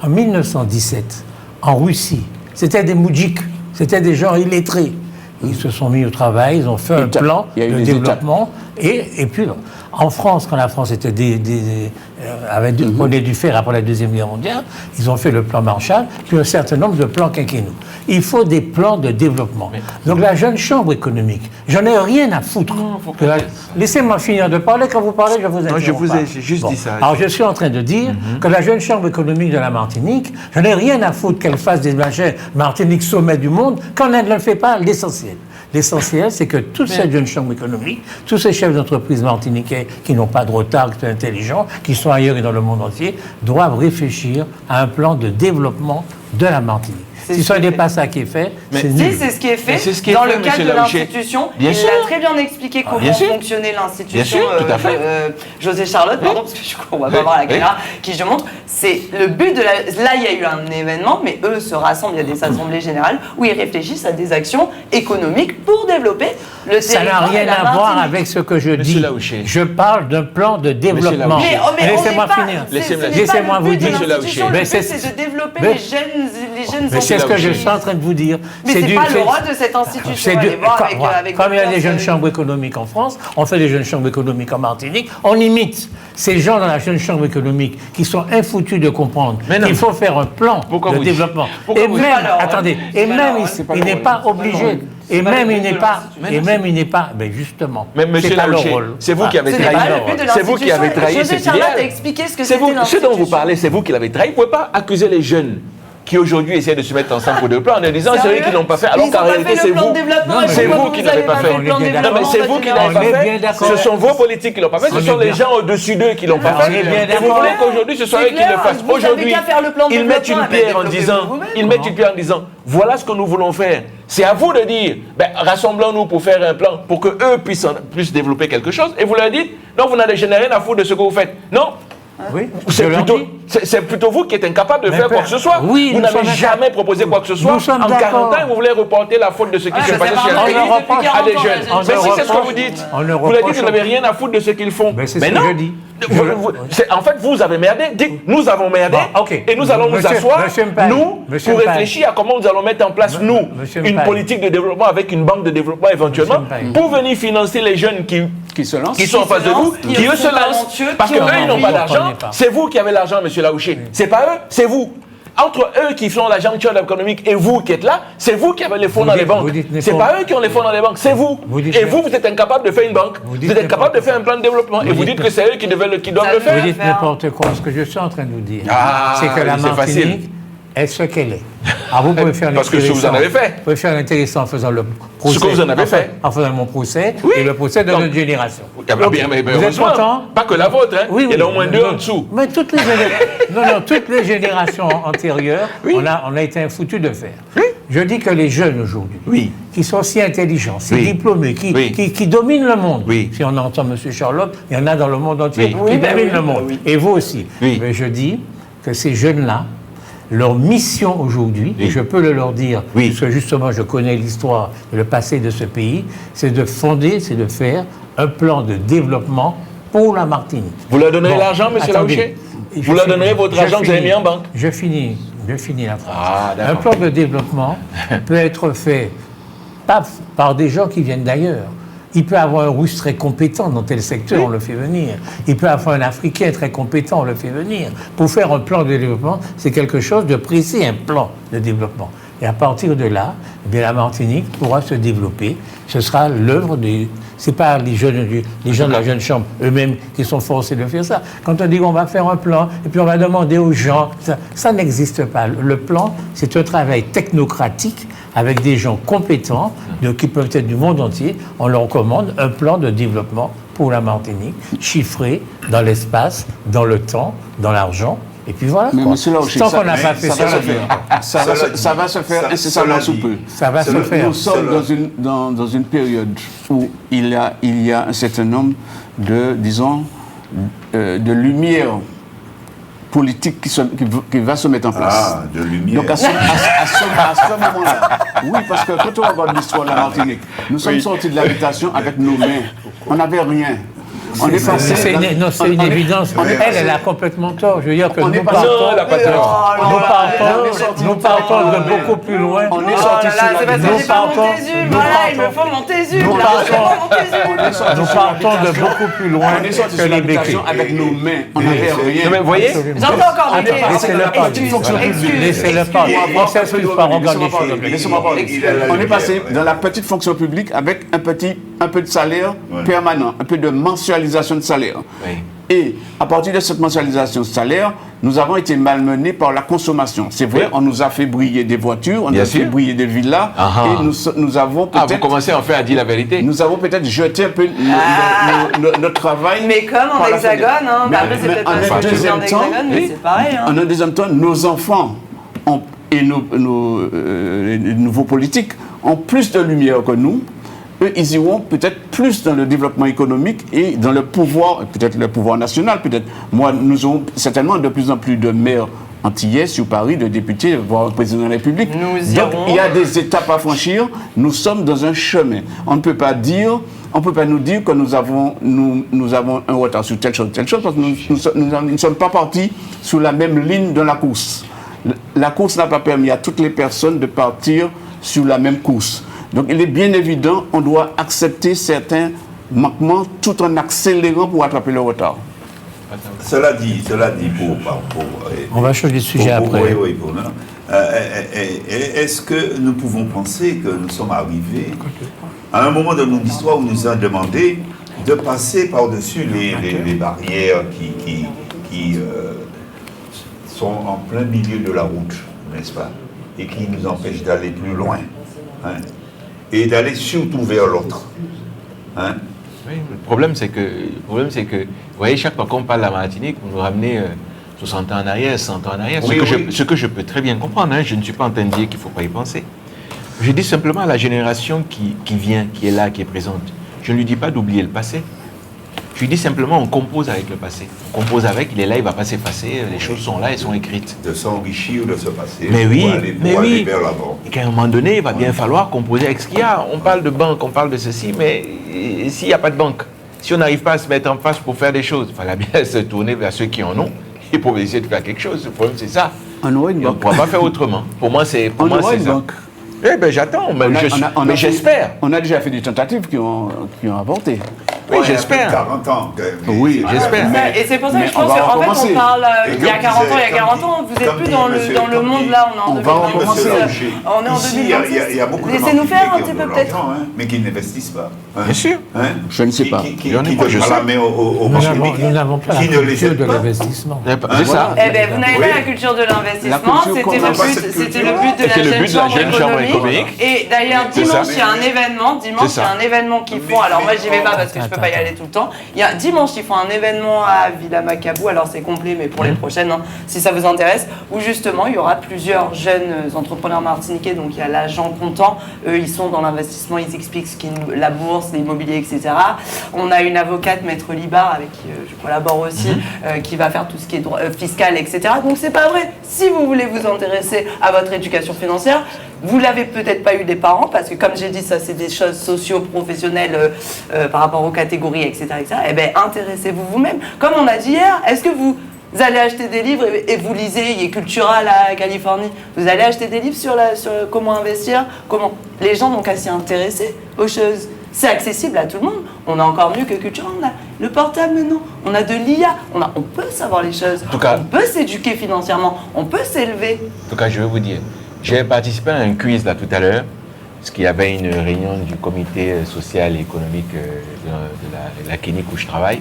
en 1917, en Russie, c'était des moudjiks, c'était des gens illettrés. Ils se sont mis au travail, ils ont fait un Étapes. plan Il y a eu de des développement. Et puis, en France, quand la France était prenait du fer après la Deuxième Guerre mondiale, ils ont fait le plan Marshall, puis un certain nombre de plans quinquennaux. Il faut des plans de développement. Donc la jeune chambre économique, j'en ai rien à foutre. Laissez-moi finir de parler. Quand vous parlez, je vous interromps. je vous ai pas. juste dit ça. Alors je suis en train de dire que la jeune chambre économique de la Martinique, j'en ai rien à foutre qu'elle fasse des machins Martinique sommet du monde, quand elle ne le fait pas, l'essentiel. L'essentiel, c'est que toute cette jeune chambre économique, tous ces chefs d'entreprise martiniquais qui n'ont pas de retard, qui sont intelligents, qui sont ailleurs et dans le monde entier, doivent réfléchir à un plan de développement de la Martinique. Si ce n'est pas ça qui est fait, c'est Si, nul. c'est ce qui est fait Mais c'est ce qui est dans fait, le cadre monsieur de Laouché. l'institution. Bien Il sûr. a très bien expliqué comment bien sûr. fonctionnait l'institution. Bien sûr, tout à fait. José Charlotte, pardon, parce que je crois qu'on va pas voir la caméra qui je montre. C'est le but de la. Là, il y a eu un événement, mais eux se rassemblent. Il y a des assemblées générales où ils réfléchissent à des actions économiques pour développer le Ça n'a territoire. rien et la à voir Martinique. avec ce que je Monsieur dis. Laouché. Je parle d'un plan de développement. Laouché. Mais Laissez-moi on n'est pas- finir. Laissez-moi- ce n'est pas Laissez-moi le vous but de dire. l'institution. Mais Le but, c'est- c'est de développer mais- les jeunes Mais c'est ce que je Laouché. suis en train de vous dire. Mais c'est du- pas le rôle de cette institution. c'est du- Allez voir avec Comme il y a d'autres des jeunes personnes. chambres économiques en France, on fait des jeunes chambres économiques en Martinique, on imite ces gens dans la jeune chambre économique qui sont infoutus de comprendre Mais non. qu'il faut faire un plan Pourquoi de vous dites- développement. pourquoi Et vous même, dites- C'est pas leur rôle. attendez, C'est et pas même leur rôle. il n'est pas obligé. Et pas même le il but n'est de pas, l'institution. et même il n'est pas, ben justement, Mais monsieur c'est pas leur Laouché, rôle. c'est vous qui avez Ce n'est trahi. pas le but de C'est vous qui l'institution. avez trahi José cet Charlotte idéal. a expliqué ce que C'est c'était vous, ce dont vous l'institution. parlez, c'est vous qui l'avez trahi. Vous ne pouvez pas accuser les jeunes qui aujourd'hui essaient de se mettre ensemble pour le plan en disant c'est eux qui n'ont pas fait, alors qu'en réalité c'est vous. C'est vous qui ne l'avez pas fait. Non, mais c'est vous qui ne l'avez pas fait. Ce sont vos politiques qui ne l'ont pas fait. Ce sont les gens au-dessus d'eux qui ne l'ont pas fait. Et vous voulez qu'aujourd'hui ce soit eux qui le fassent. Aujourd'hui, ils mettent une pierre en disant voilà ce que nous voulons faire. C'est à vous de dire rassemblons-nous pour faire un plan pour qu'eux puissent développer quelque chose. Et vous leur dites non, vous n'avez rien à foutre de ce que vous faites. Non. Oui, c'est plutôt vous qui êtes incapable de faire quoi que ce soit. Oui, vous n'avez jamais proposé quoi que ce soit. En 40 ans, vous voulez reporter la faute de ce qui s'est passé chez à des jeunes. Mais si c'est ce que vous dites, vous leur dites que vous n'avez rien à foutre de ce qu'ils font. Mais non. En fait, vous avez merdé. Dites, nous avons merdé et nous allons nous asseoir, nous, pour réfléchir à comment nous allons mettre en place, nous, une politique de développement avec une banque de développement éventuellement, pour venir financer les jeunes qui sont en face de vous, qui eux se lancent. Parce qu'eux, ils n'ont pas d'argent. C'est vous qui avez l'argent, monsieur Laouché. C'est pas eux, c'est vous. Entre eux qui font la jonction économique et vous qui êtes là, c'est vous qui avez les fonds dans les banques. C'est pas eux qui ont les fonds dans les banques, c'est vous. Et vous êtes incapable de faire une banque. Vous êtes incapable de faire un plan de développement. Et vous dites que c'est eux qui doivent le faire. Vous dites n'importe quoi. Ce que je suis en train de vous dire, c'est que la Martinique est ce qu'elle est. Alors vous pouvez faire parce que ce que vous en avez fait. Vous pouvez faire l'intéressant en faisant le procès. Ce que vous en avez fait. En faisant mon procès et le procès de notre génération. Vous êtes content? Pas que la vôtre, hein. Il y en a au moins deux en dessous. Mais toutes les générations antérieures, on a été foutus de faire. Je dis que les jeunes aujourd'hui, qui sont si intelligents, si diplômés, qui dominent le monde, si on entend M. Charlotte, il y en a dans le monde entier qui dominent le monde. Et vous aussi. Mais je dis que ces jeunes-là, leur mission aujourd'hui, et je peux le leur dire, parce que justement je connais l'histoire et le passé de ce pays, c'est de faire un plan de développement pour la Martinique. Vous leur donnerez l'argent, M. Laouché? Vous leur donnerez votre argent que vous avez mis en banque? Je finis la phrase. Un plan de développement peut être fait pas par des gens qui viennent d'ailleurs. Il peut avoir un Russe très compétent dans tel secteur, on le fait venir. Il peut avoir un Africain très compétent, on le fait venir. Pour faire un plan de développement, c'est quelque chose de précis, un plan de développement. Et à partir de là, la Martinique pourra se développer. Ce sera l'œuvre des... C'est pas les gens de la jeune chambre eux-mêmes qui sont forcés de faire ça. Quand on dit qu'on va faire un plan, et puis on va demander aux gens, ça n'existe pas. Le plan, c'est un travail technocratique avec des gens compétents, qui peuvent être du monde entier. On leur commande un plan de développement pour la Martinique, chiffré dans l'espace, dans le temps, dans l'argent. Et puis voilà. Mais monsieur Laouché, tant qu'on n'a pas fait ça, ça va se faire incessamment sous peu. Ça va se faire. Nous sommes dans une période où il y a un certain nombre de, disons, de lumière politique qui va se mettre en place. Ah, de lumière. Donc à ce moment-là, oui, parce que quand on regarde l'histoire de la Martinique, nous sommes sortis de l'habitation avec nos mains. On n'avait rien. On est passé. C'est une évidence. Elle a complètement tort. Je veux dire que nous partons de beaucoup plus loin. On est sorti Nous partons de beaucoup plus loin que les béquilles. Avec nos mains. On n'avait rien. Mais vous voyez, j'entends encore Laissez-le parler. On s'excuse pas, on regarde les choses. Laissez-moi parler. On est passé dans la petite fonction publique avec un peu de salaire permanent, un peu de mensualisation de salaire. Et à partir de cette mensualisation de salaire, nous avons été malmenés par la consommation. C'est vrai, on nous a fait briller des voitures, on nous a fait briller des villas, et nous avons peut-être... vous commencez en fait à dire la vérité. Nous avons peut-être jeté un peu notre travail. Mais comme en Hexagone, après c'est peut-être pas ce que je viens d'Hexagone, mais c'est pareil. En un deuxième temps, nos enfants et nos nouveaux politiques ont plus de lumière que nous. Eux, ils iront peut-être plus dans le développement économique et dans le pouvoir, peut-être le pouvoir national, peut-être. Moi, nous aurons certainement de plus en plus de maires antillais sur Paris, de députés, voire le président de la République. Donc, il y a des étapes à franchir. Nous sommes dans un chemin. On ne peut pas nous dire que nous avons un retard sur telle chose, parce que nous ne sommes pas partis sur la même ligne de la course. La course n'a pas permis à toutes les personnes de partir sur la même course. Donc il est bien évident, on doit accepter certains manquements tout en accélérant pour attraper le retard. Cela dit, on va changer de sujet après. Oui, est-ce que nous pouvons penser que nous sommes arrivés à un moment de notre histoire où nous avons demandé de passer par-dessus les barrières qui sont en plein milieu de la route n'est-ce pas? Et qui nous empêche d'aller plus loin. Hein? Et d'aller surtout vers l'autre. Hein? Oui, le problème, c'est que, vous voyez, chaque fois qu'on parle de la Martinique, vous nous ramenez 60 ans en arrière, 100 ans en arrière, Oui, ce que je peux très bien comprendre. Hein, je ne suis pas en train de dire qu'il ne faut pas y penser. Je dis simplement à la génération qui vient, qui est là, qui est présente. Je ne lui dis pas d'oublier le passé. Je lui dis simplement, on compose avec le passé. On compose avec, il est là, il ne va pas s'effacer, les choses sont là, elles sont écrites. De s'enrichir de ce passé. Mais oui, pour aller vers l'avant. Et qu'à un moment donné, il va bien falloir composer avec ce qu'il y a. On parle de banque, on parle de ceci, mais s'il n'y a pas de banque, si on n'arrive pas à se mettre en face pour faire des choses, il fallait bien se tourner vers ceux qui en ont et pour essayer de faire quelque chose. Le problème, c'est ça. On aurait une Et on ne banque. pourra pas faire autrement. Pour moi, c'est On aurait une ça. banque. Eh bien, j'attends, mais j'espère. On a déjà fait des tentatives qui ont avorté. Oui, Ouais, j'espère. 40 ans. Oui, j'espère. Et c'est pour ça que je Mais on pense va qu'en fait, recommencer. on parle Et il y a comme 40 ans, disait- il y a 40 ans, vous n'êtes comme plus dit dans monsieur- le comme monde dit- là, on est en on va 2026. recommencer. On est en Ici, 2026. il y a beaucoup de Laissez-nous faire un qui petit ont peu de peut-être. l'argent, hein, mais qui n'investissent pas. Hein. Bien sûr. Hein. Je ne sais pas. Qui J'en ai qui pas, je donnent pas sais. la main au Nous n'avons pas qui la ne les culture aide de pas. l'investissement. C'est ça. Eh bien, vous n'avez Oui. pas la culture de l'investissement, culture c'était qu'on le n'a pas but, cette c'était culture. le but de C'était le la but de la jeune chambre économique. Et d'ailleurs, C'est dimanche, ça. il y a un événement. Dimanche, C'est il y a ça. un événement qu'ils font. Alors moi, j'y vais pas parce que je peux pas y aller tout le temps. Dimanche, ils font un événement à Villa Macabou. Alors c'est complet, mais pour les prochaines, hein, si ça vous intéresse, où justement, il y aura plusieurs jeunes entrepreneurs martiniquais. Donc il y a l'agent Content. Eux, ils sont dans l'investissement. Ils expliquent ce qu'est la bourse, l'immobilier, etc. On a une avocate, Maître Libar, avec qui je collabore aussi, qui va faire tout ce qui est droit, fiscal, etc. Donc c'est pas vrai. Si vous voulez vous intéresser à votre éducation financière, vous l'avez peut-être pas eu des parents, parce que comme j'ai dit, ça c'est des choses socio-professionnelles par rapport aux catégories, etc. Eh bien, intéressez-vous vous-même. Comme on a dit hier, est-ce que vous allez acheter des livres et vous lisez, il y a Cultura à la Californie, vous allez acheter des livres sur comment investir, comment les gens n'ont qu'à s'y intéresser aux choses. C'est accessible à tout le monde. On a encore mieux que Cultura. On a le portable maintenant. On a de l'IA. On peut savoir les choses. En tout cas- on peut s'éduquer financièrement. On peut s'élever. En tout cas, je vais vous dire, j'ai participé à un quiz là tout à l'heure, parce qu'il y avait une réunion du comité social et économique de la clinique où je travaille.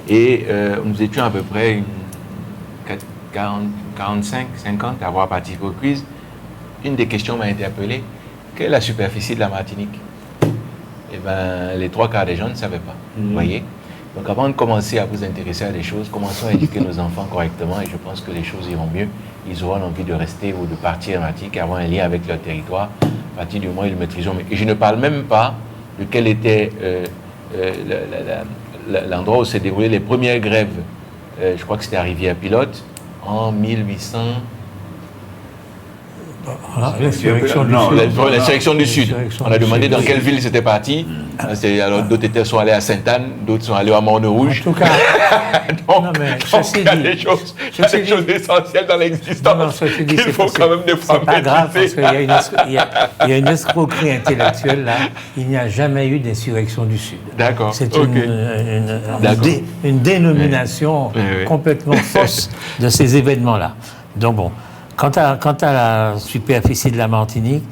Et nous étions à peu près 45, 50 à avoir participé au quiz. Une des questions m'a interpellé. Quelle est la superficie de la Martinique? Eh bien, les 3/4 des gens ne savaient pas. Vous voyez? Donc avant de commencer à vous intéresser à des choses, commençons à éduquer nos enfants correctement et je pense que les choses iront mieux. Ils auront envie de rester ou de partir en Martinique, avoir un lien avec leur territoire. À partir du moment où ils le maîtriseront. Et je ne parle même pas de quel était l'endroit où s'est déroulé les premières grèves. Je crois que c'était à Rivière-Pilote en 1800. Voilà, l'insurrection du Non, Sud. L'insurrection du Sud. L'insurrection On a du demandé Sud. dans quelle ville c'était parti. Alors d'autres sont allés à Sainte-Anne, d'autres sont allés à Morne-Rouge. En tout cas, Donc, non, mais donc, ceci il y a dit- des choses, ceci essentielles dans non, l'existence ceci dit, qu'il c'est faut pas- quand même des fois c'est pas grave parce maîtriser. qu'il y a une escroquerie intellectuelle là. Il n'y a jamais eu d'insurrection du Sud. D'accord, C'est ok. D'accord. une dénomination Oui, oui. complètement fausse de ces événements-là. Donc bon, quant à la superficie de la Martinique,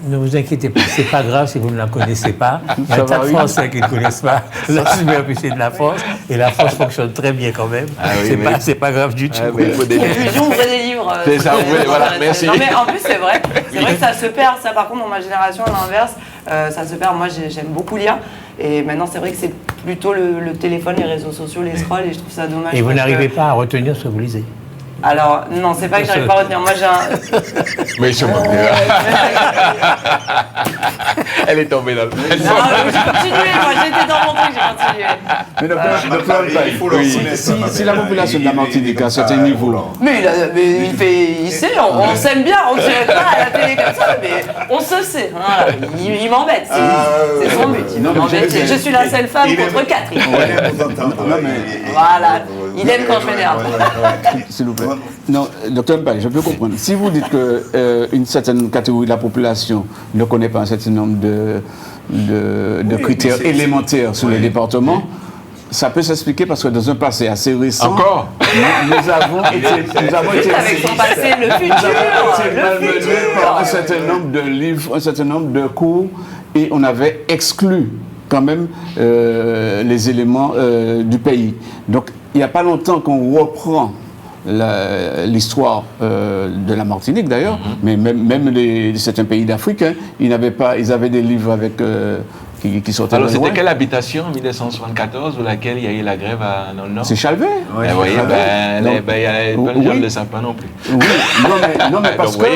ne vous inquiétez pas, c'est pas grave si vous ne la connaissez pas. Il y a Ça un tas va, de oui. Français qui ne connaissent pas la superficie de la France, et la France fonctionne très bien quand même. Ah oui, mais- c'est pas grave du tout. Ah, mais il faut des- Conclusion, ouvrez des livres. C'est ça, ouvrez, voilà, merci. Non, mais en plus, c'est vrai que ça se perd. Ça, par contre, dans ma génération, à l'inverse, ça se perd. Moi, j'aime beaucoup l'IA. Et maintenant, c'est vrai que c'est plutôt le téléphone, les réseaux sociaux, les scrolls, et je trouve ça dommage. Et vous parce n'arrivez que- pas à retenir ce que vous lisez. Alors, non, c'est pas que j'arrive pas à retenir. Moi, j'ai un. Mais ils sont Elle est tombée dans le... Non, j'ai continué, moi, j'étais dans mon truc, j'ai continué. Mais Il faut le reconnaître. si la population de la Martinique à un certain niveau, Mais il sait, on s'aime bien, on ne sait pas à la télé comme ça, mais on se sait. Voilà. Il m'embête, c'est son but. Il non, mais m'embête. j'ai- Je suis la seule femme il contre aime- 4. On aime vous entendre. Voilà. Il aime quand je m'énerve. s'il vous plaît. Non, docteur Mbaye, je peux comprendre. Si vous dites qu'une certaine catégorie de la population ne connaît pas un certain nombre de critères mais c'est- élémentaires sur oui. le département, ça peut s'expliquer parce que dans un passé assez récent, Encore nous avons été Avec son passé, le futur. malmenés Le par un futur. certain nombre de livres, un certain nombre de cours, et on avait exclu quand même les éléments du pays. Donc, il n'y a pas longtemps qu'on reprend l'histoire de la Martinique d'ailleurs, mais même certains pays d'Afrique, hein, ils avaient des livres avec qui sortaient. Alors de loin. c'était quelle habitation en 1974 ou laquelle il y a eu la grève dans le Nord? C'est Chalvet. Vous voyez, il y a plein de gens ne le savent pas non plus. Oui, non, mais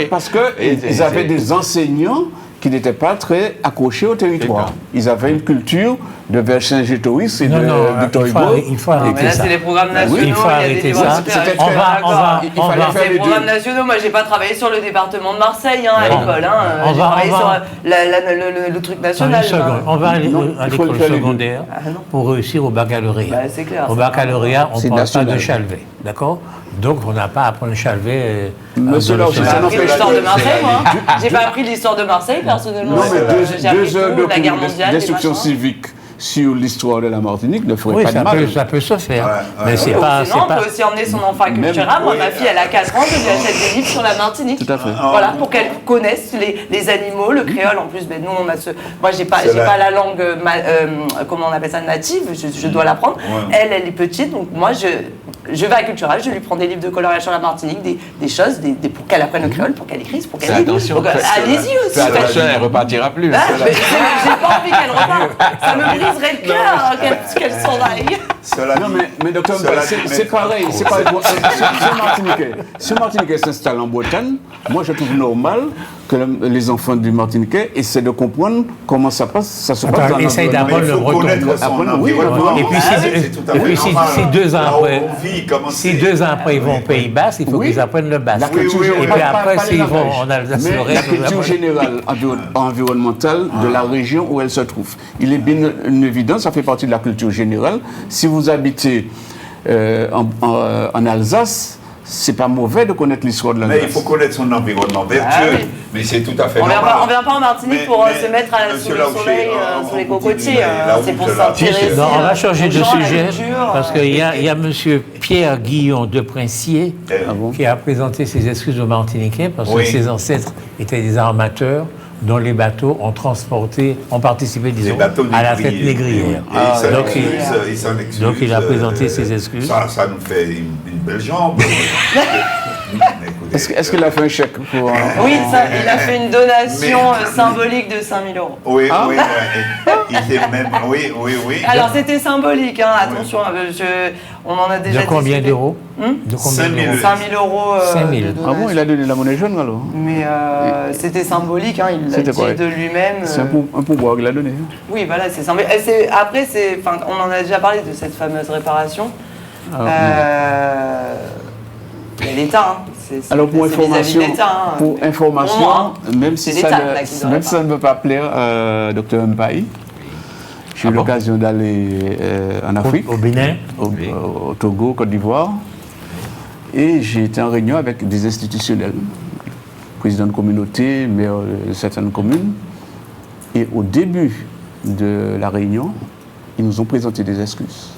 parce que ils avaient c'est- des enseignants qui n'étaient pas très accrochés au territoire. D'accord. Ils avaient une culture de Vercingétorix et Non, de non, Victor il Hugo. faut Non, mais arrêter là, ça. c'est les programmes nationaux. Il faut il y a des arrêter livres ça. super. C'était On très va, d'accord. on fallait va, faire C'est les les programmes deux. nationaux. Moi, j'ai pas travaillé sur le département de Marseille à Non. l'école. On J'ai va- travaillé on sur va- le truc Attends national. une seconde. On va aller Non, à il faut l'école faire les deux. secondaire Ah, non. pour réussir au baccalauréat. Bah, c'est clair, Au c'est baccalauréat, on C'est ne parle pas national. de Chalvet, d'accord? Donc, on n'a pas à apprendre Chalvet. Monsieur dans le Lorge, J'ai ça pas n'en appris fait l'histoire de pas. Marseille, moi. J'ai pas appris l'histoire de Marseille, personnellement. Non, mais J'ai appris 2 heures tout, de la guerre cours mondiale, les d'instruction machins. civique sur l'histoire de la Martinique ne ferait Oui, pas de ça mal. ça peut se faire. Ouais, Mais ouais. c'est Ou pas. sinon, on peut aussi emmener son enfant à Même- Cultura. Moi, oui, ma fille, elle a 4 ans, je lui achète des livres sur la Martinique. Tout à fait. Voilà, pour qu'elle connaisse les animaux, le créole. En plus, ben, nous, on a moi, j'ai C'est vrai. pas la langue, comment on appelle ça, native, je dois l'apprendre. Ouais. Elle est petite, donc moi, je vais à Cultura, je lui prends des livres de coloriage sur la Martinique, des choses, pour qu'elle apprenne le créole, pour qu'elle écrive, pour qu'elle Fais lise. attention, Donc, allez-y aussi. Fais attention, elle ne repartira plus. Ah, mais j'ai pas envie qu'elle reparte. Ça me briserait le cœur qu'elle s'en aille. Cela Non, dit- mais docteur, cela c'est dit, c'est pareil. C'est pareil. Si un Martiniquais s'installe en Bretagne, moi je trouve normal que les enfants du Martiniquais essaient de comprendre comment ça se passe Attends, dans essaye l'environnement. d'apprendre Mais il le faut breton. connaître son Apprendre, oui, environnement. Et puis, C'est tout à et fait puis si normal. 2 ans Là où après, on vit, comment si c'est- 2 ans après ils vont au Pays Basque, il faut Oui. qu'ils apprennent le basque. La culture oui, oui, Et oui. puis pas après, les s'ils vont langages. en Alsace, Mais Lorraine, la ils culture apprennent- générale environnementale de la région où elle se trouve. Il est bien une évidence, ça fait partie de la culture générale. Si vous habitez en Alsace, c'est pas mauvais de connaître l'histoire de Mais l'Alsace. il faut connaître son environnement vertueux. Ah oui. Mais c'est tout à fait On normal. vient pas en Martinique Mais- pour mais, se mettre sous monsieur le Laouché, soleil, on sous les continue cocotiers. la C'est pour route de la- s'intéresser. Non, on va changer aux de gens, à la sujet culture. parce qu'il y a M. Pierre Guillon de Princier Ah bon qui a présenté ses excuses aux Martiniquais parce Oui. que ses ancêtres étaient des armateurs dont les bateaux ont participé, Les disons, bateaux à la fête négriers. négrière. Et il s'en donc, excuse, il s'en excuse. donc il a présenté ses excuses. Ça nous fait une belle jambe. Mais écoutez, Est-ce qu'il a fait un chèque pour... Oui, il a fait une donation Mais- symbolique de 5 000 euros. Oui, oui, il était même. Oui. Alors c'était symbolique, hein, attention, on en a déjà de combien discuté. d'euros De combien 5 000 d'euros 5 000 euros 5 000. de Ah bon, donation. il a donné la monnaie jaune alors? Mais c'était symbolique, hein, il l'a C'était dit pareil. de lui-même. C'est un pouvoir qu'il a donné. Oui, voilà, c'est symbolique. Après, on en a déjà parlé de cette fameuse réparation. Il y a l'État, hein. Alors pour c'est vis-à-vis information, de l'État, hein. pour information, moi, même si c'est ça l'État, là, qui doit ne, même si ça ne veut pas plaire, Dr Mbaye, j'ai eu l'occasion d'aller en Afrique, Au Bénin au Togo, Côte d'Ivoire, et j'ai été en réunion avec des institutionnels, présidents de communauté, maires de certaines communes, et au début de la réunion, ils nous ont présenté des excuses.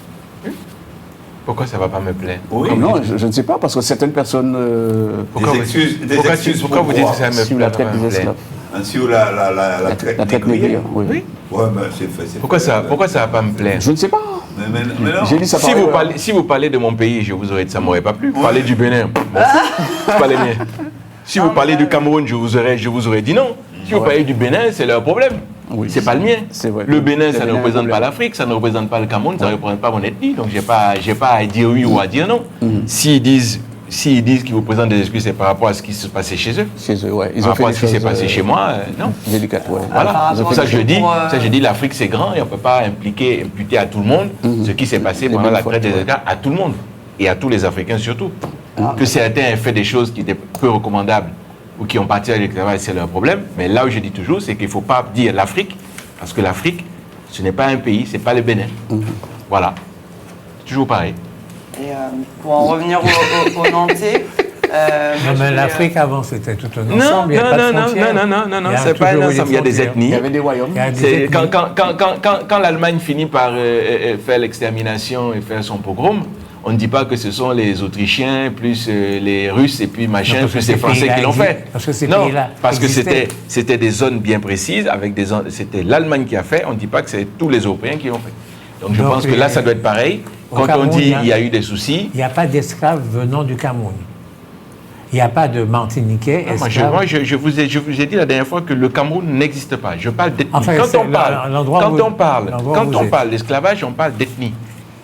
Pourquoi ça ne va pas me plaire? Oui. Non, je ne sais pas, parce que certaines personnes Pourquoi Des vous- excuses- des pourquoi excuses pourquoi vous pour dites quoi que ça me sur plaît, la traite ça me des plaît esclaves. Sur la traite La traite négrière, oui. Oui. Ouais, ben c'est fait. Pourquoi ça ne va pas me plaire? Je ne sais pas. Mais non. J'ai dit ça Si pareil, si vous parlez de mon pays, ça ne m'aurait pas plu. Parlez du Bénin, bon, c'est pas les miens. Si vous parlez du Cameroun, je vous aurais dit non. Si vous parlez du Bénin, c'est leur problème. Oui. C'est pas le mien. C'est vrai. Le Bénin, Le ça ne Bénin a un représente pas problème. l'Afrique, ça ne représente pas le Cameroun, ça ne représente pas mon ethnie. Donc, j'ai pas à dire oui ou à dire non. S'ils disent qu'ils vous présentent des excuses, c'est par rapport à ce qui se passait chez eux. Chez eux, ouais. Ils Par ont fait rapport à des ce qui s'est choses, passé chez moi, non. délicates, ouais. Voilà, par c'est pour rapport ça à que je ce dis, pour, l'Afrique c'est grand et on ne peut pas imputer à tout le monde ce qui s'est passé Les pendant la mêmes traite des fautes, États, à tout le monde et à tous les Africains surtout. Que certains aient fait des choses qui étaient peu recommandables ou qui ont parti avec le travail, c'est leur problème. Mais là où je dis toujours, c'est qu'il ne faut pas dire l'Afrique, parce que l'Afrique, ce n'est pas un pays, ce n'est pas le Bénin. Voilà. C'est toujours pareil. Et pour en revenir au Nantais. Non, mais l'Afrique avant, c'était tout un Non, ensemble. Il n'y a pas de frontières. non, Il y a c'est pas un toujours eu ensemble, il y a des frontières. ethnies. Il y avait des royaumes. Il y a des C'est ethnies. quand l'Allemagne finit par faire l'extermination et faire son pogrom, on ne dit pas que ce sont les Autrichiens, plus les Russes et puis machin, Non, parce que plus ces les Français pays-là qui l'ont existent. fait. Parce que ces non, pays-là parce que existaient. c'était des zones bien précises, c'était l'Allemagne qui a fait, on ne dit pas que c'est tous les Européens qui l'ont fait. Donc je Donc, pense que là, ça doit être pareil. Quand Cameroun, on dit il y a eu des soucis... Il n'y a pas d'esclaves venant du Cameroun. Il n'y a pas de Martiniquais esclaves. Moi, je vous ai dit la dernière fois que le Cameroun n'existe pas. Je parle d'ethnie. Enfin, quand on parle d'esclavage, on parle d'ethnie.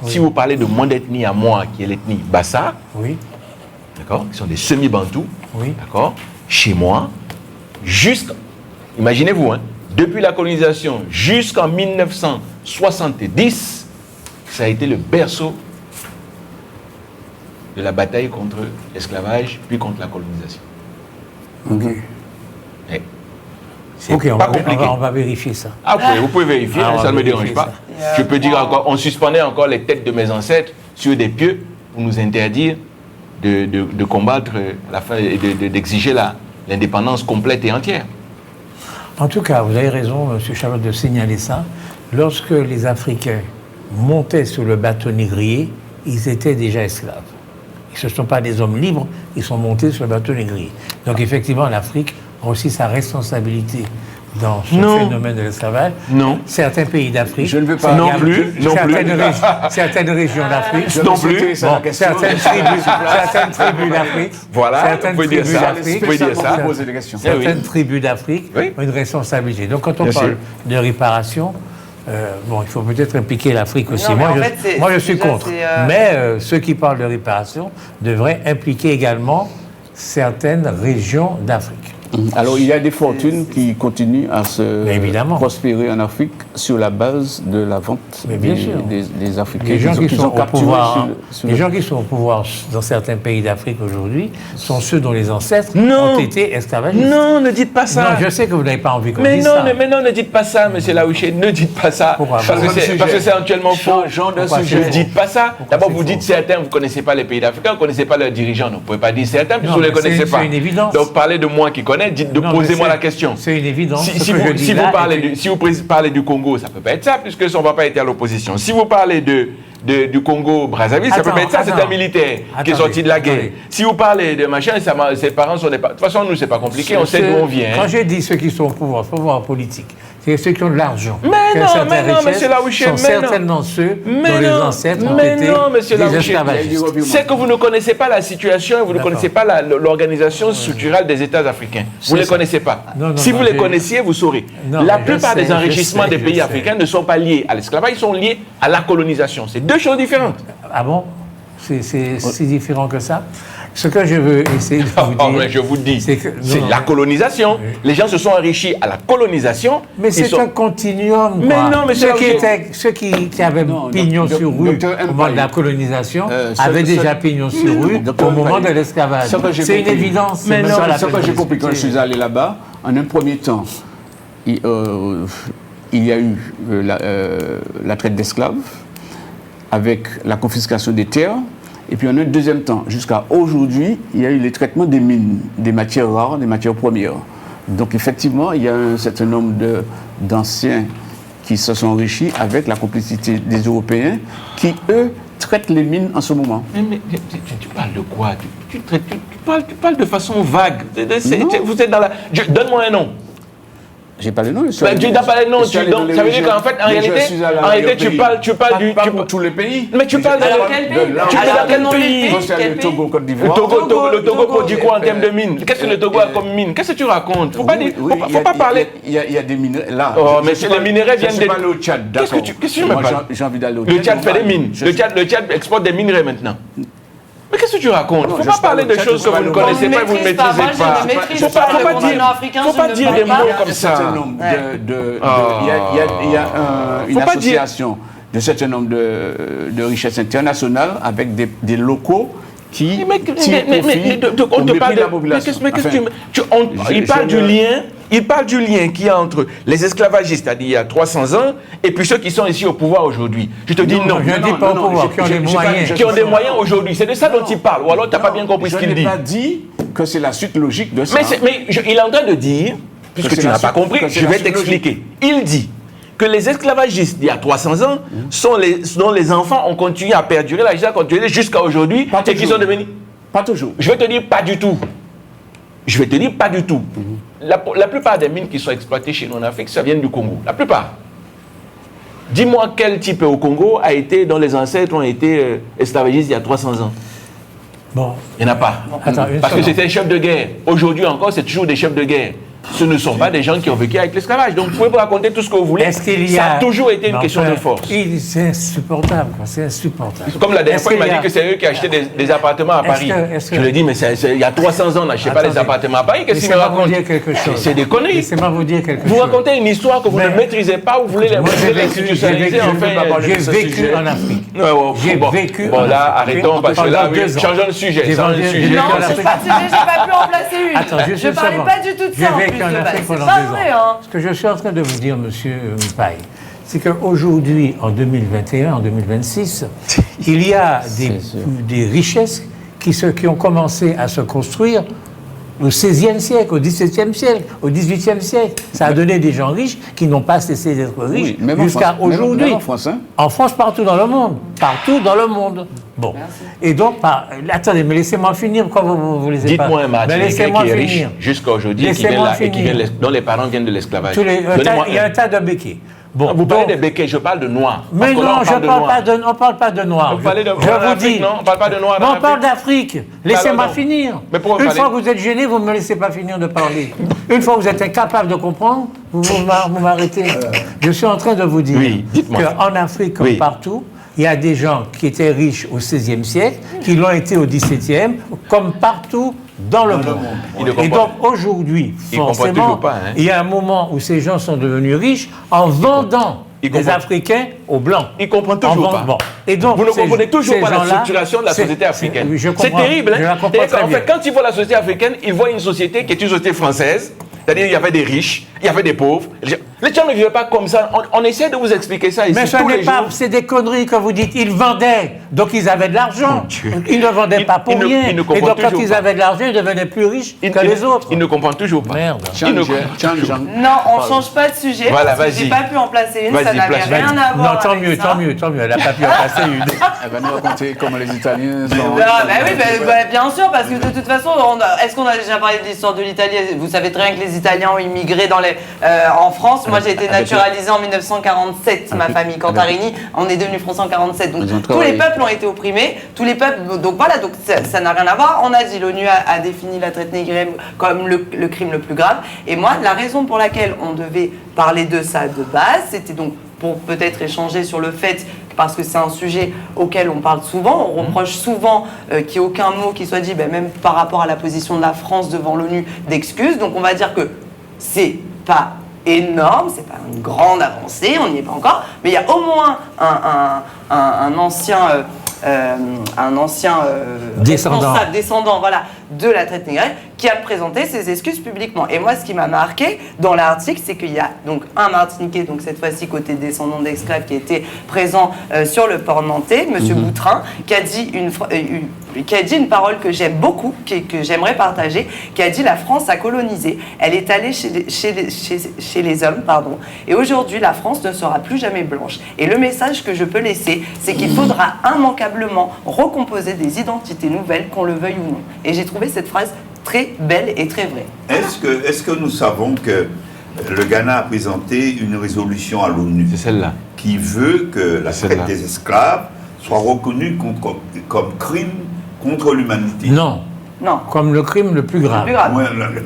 Oui. Si vous parlez de mon ethnie à moi, qui est l'ethnie Bassa, oui. D'accord, qui sont des semi-bantous, oui. D'accord, chez moi, imaginez-vous, hein, depuis la colonisation jusqu'en 1970, ça a été le berceau de la bataille contre l'esclavage, puis contre la colonisation. Ok. C'est pas compliqué. On va vérifier ça. Ah, vous pouvez vérifier, ça ne me dérange pas. Je peux dire encore, on suspendait encore les têtes de mes ancêtres sur des pieux pour nous interdire de combattre la fin et d'exiger l'indépendance complète et entière. En tout cas, vous avez raison, M. Charlotte, de signaler ça. Lorsque les Africains montaient sur le bateau négrier, ils étaient déjà esclaves. Ce ne sont pas des hommes libres, ils sont montés sur le bateau négrier. Donc effectivement, l'Afrique a aussi sa responsabilité dans ce phénomène de l'esclavage. Non. Certains pays d'Afrique. Je ne veux pas. Certaines régions d'Afrique. Non plus. Certaines tribus d'Afrique. Voilà. Certaines tribus d'Afrique. Vous pouvez dire ça. Certaines tribus d'Afrique ont une responsabilité. Donc quand on parle de réparation, il faut peut-être impliquer l'Afrique aussi. Non, moi, je suis contre. Mais ceux qui parlent de réparation devraient impliquer également certaines régions d'Afrique. Alors, il y a des fortunes qui continuent à se prospérer en Afrique sur la base de la vente des Africains. Les gens qui sont au pouvoir dans certains pays d'Afrique aujourd'hui sont ceux dont les ancêtres ont été esclavagistes. Non, ne dites pas ça. Non, je sais que vous n'avez pas envie qu'on dise ça. Mais non, ne dites pas ça, M. Laouché, ne dites pas ça. Pourquoi? Parce que c'est actuellement faux. Ne dites pas ça. D'abord, vous dites certains, vous ne connaissez pas les pays d'Afrique, vous ne connaissez pas leurs dirigeants. Vous ne pouvez pas dire certains, puisque vous ne les connaissez pas. C'est une évidence. Donc, parlez de moi qui connais. Posez-moi la question. C'est une évidence. Si vous parlez du Congo, ça ne peut pas être ça, puisque son papa était à l'opposition. Si vous parlez du Congo-Brazzaville, ça ne peut pas être ça, c'est un militaire qui est sorti de la guerre. Si vous parlez de machin, ses parents sont des... De toute façon, nous, c'est pas compliqué, on sait d'où on vient. Quand j'ai dit ceux qui sont au pouvoir politique, c'est ceux qui ont de l'argent. Mais non, M. Laouché, sont certainement ceux dont les ancêtres ont été des esclavagistes. C'est que vous ne connaissez pas la situation et vous ne connaissez pas l'organisation structurelle des États africains. Vous ne les connaissez pas. Si vous les connaissiez, vous saurez. La plupart des enrichissements des pays africains ne sont pas liés à l'esclavage, ils sont liés à la colonisation. C'est deux choses différentes. Ah bon? C'est si différent que ça? Ce que je veux essayer de vous dire... mais je vous dis, c'est la colonisation. Oui. Les gens se sont enrichis à la colonisation. Mais c'est un continuum. Mais non, mais ceux qui avaient pignon sur rue au moment de la colonisation avaient déjà pignon sur rue au moment de l'esclavage. C'est une évidence. Mais non, ce que j'ai compris quand je suis allé là-bas, en un premier temps, il y a eu la traite d'esclaves avec la confiscation des terres. Et puis en un deuxième temps, jusqu'à aujourd'hui, il y a eu les traitements des mines, des matières rares, des matières premières. Donc effectivement, il y a un certain nombre d'anciens qui se sont enrichis avec la complicité des Européens qui, eux, traitent les mines en ce moment. Mais tu parles de quoi? Tu parles de façon vague. Vous êtes dans la... Donne-moi un nom. J'ai pas le nom. Tu n'as pas le nom. Ça veut dire qu'en fait, en réalité, tu parles du... Pas pour tous les pays. Mais tu parles de quel pays? Tu parles de quel pays? Le Togo, Côte d'Ivoire. Le Togo produit quoi en termes de mines? Qu'est-ce que le Togo a comme mine? Qu'est-ce que tu racontes? Faut pas parler. Il y a des minerais là. Oh, mais les minerais viennent de... Je ne suis pas allé au Tchad, d'accord. Qu'est-ce que tu me parles? J'ai envie d'aller au Tchad. Le Tchad fait des mines. Le Tchad exporte des minerais maintenant. Mais qu'est-ce que tu racontes? Il ne faut pas parler de choses que vous ne connaissez pas et vous ne maîtrisez pas. Il ne faut pas dire des mots comme ça. Il y a une association de certain nombre de richesses internationales avec des locaux qui on te parle de la population. Il parle du lien qu'il y a entre les esclavagistes, c'est-à-dire il y a 300 ans, et puis ceux qui sont ici au pouvoir aujourd'hui. Je te dis non. Je ne dis pas au pouvoir, qui ont des moyens. Qui ont des moyens aujourd'hui. C'est de ça dont il parle. Ou alors tu n'as pas bien compris ce qu'il dit. Je n'ai pas dit que c'est la suite logique de ça. Mais il est en train de dire, puisque tu n'as pas compris, je vais t'expliquer. Il dit que les esclavagistes d'il y a 300 ans dont les enfants ont continué à perdurer, la histoire a continué jusqu'à aujourd'hui, et qui sont devenus... Pas toujours. Je vais te dire pas du tout. La plupart des mines qui sont exploitées chez nous en Afrique, ça vient du Congo. La plupart. Dis-moi quel type au Congo dont les ancêtres ont été esclavagistes il y a 300 ans. Bon. Il n'y en a pas. Attends, parce que c'était un chef de guerre. Aujourd'hui encore, c'est toujours des chefs de guerre. Ce ne sont pas des gens qui ont vécu avec l'esclavage. Donc vous pouvez vous raconter tout ce que vous voulez. Ça a toujours été une question de force. C'est insupportable, c'est insupportable. Comme la dernière fois, il m'a dit que c'est eux qui achetaient des appartements à Paris. Je lui ai dit, mais il y a 300 ans, on n'achetait pas les appartements à Paris. Qu'est-ce qu'il me raconte? C'est des conneries. Laissez-moi vous dire quelque chose. Vous racontez une histoire que vous ne maîtrisez pas, vous voulez l'institutionnaliser. J'ai vécu en Afrique. J'ai vécu. Bon, là, arrêtons, parce que là, changeons de sujet. Non, c'est pas le sujet, j'ai pas pu en placer une. Attends, je parlais pas du tout de ça en plus. En Afrique pendant 2 pas ans. vrai, hein. Ce que je suis en train de vous dire, monsieur Mpaye, c'est qu'aujourd'hui, en 2021, en 2026, il y a des richesses qui ont commencé à se construire au XVIe siècle, au XVIIe siècle, au XVIIIe siècle. Ça a donné des gens riches qui n'ont pas cessé d'être riches jusqu'à aujourd'hui. Même en France, hein? En France, partout dans le monde. Partout dans le monde. Bon. Merci. Et donc, attendez, mais laissez-moi finir. Pourquoi vous les avez pas? Dites-moi un Martiniquais qui est riche jusqu'à aujourd'hui, dont les parents viennent de l'esclavage. Il y a un tas de béquets. Bon, vous parlez de béquets, je parle de noirs. Mais non, on ne parle pas de noirs. Vous parlez de d'Afrique, non? On ne parle pas de noirs. On parle d'Afrique. Laissez-moi finir. Une fois que vous êtes gêné, vous ne me laissez pas finir de parler. Une fois que vous êtes incapable de comprendre, vous m'arrêtez. Je suis en train de vous dire qu'en Afrique, comme partout, il y a des gens qui étaient riches au XVIe siècle, qui l'ont été au XVIIe, comme partout dans le monde. Et donc aujourd'hui, forcément, il y a un moment où ces gens sont devenus riches en vendant des Africains aux Blancs. Ils ne comprennent toujours pas. Bon. Et donc, vous ne comprenez toujours pas la structuration de la société africaine. C'est terrible. Hein? En fait, quand ils voient la société africaine, ils voient une société qui est une société française. C'est-à-dire qu'il y avait des riches, il y avait des pauvres. Les gens ne vivaient pas comme ça. On essaie de vous expliquer ça ici. Mais ce n'est pas, c'est des conneries que vous dites. Ils vendaient, donc ils avaient de l'argent. Ils ne vendaient pas pour rien. Et donc quand ils avaient de l'argent, ils devenaient plus riches que les autres. Ils ne comprennent toujours pas. Merde. Non, on ne change pas de sujet. Voilà, parce que je n'ai pas pu en placer une. Ça n'avait rien à voir. Non, tant mieux. Elle n'a pas pu en placer une. Elle va nous raconter comment les Italiens sont. Oui, bien sûr, parce que de toute façon, est-ce qu'on a déjà parlé de l'histoire de l'Italie? Vous savez très bien que les Italiens ont immigré en France. Moi, j'ai été naturalisée en 1947. Ma famille Cantarini, on est devenu français en 47. Donc, tous les peuples ont été opprimés. Tous les peuples. Donc voilà, donc ça n'a rien à voir. On a dit, l'ONU a défini la traite négrière comme le crime le plus grave. Et moi, la raison pour laquelle on devait parler de ça de base, c'était donc pour peut-être échanger sur le fait, parce que c'est un sujet auquel on parle souvent, on reproche souvent qu'il n'y ait aucun mot qui soit dit, même par rapport à la position de la France devant l'ONU, d'excuses. Donc on va dire que c'est pas énorme, c'est pas une grande avancée, on n'y est pas encore, mais il y a au moins un ancien descendant voilà, de la traite négrière qui a présenté ses excuses publiquement. Et moi, ce qui m'a marqué dans l'article, c'est qu'il y a donc un Martiniquais, donc cette fois-ci côté descendant d'esclaves, qui était présent sur le port nantais, M. Boutrin, qui a dit une parole que j'aime beaucoup, que j'aimerais partager, qui a dit: la France a colonisé, elle est allée chez les hommes, et aujourd'hui la France ne sera plus jamais blanche. Et le message que je peux laisser, c'est qu'il faudra immanquablement recomposer des identités nouvelles, qu'on le veuille ou non. Et j'ai trouvé cette phrase très belle et très vraie. Est-ce que nous savons que le Ghana a présenté une résolution à l'ONU qui veut que la traite des esclaves soit reconnue comme crime contre l'humanité? Non. Comme le crime le plus grave.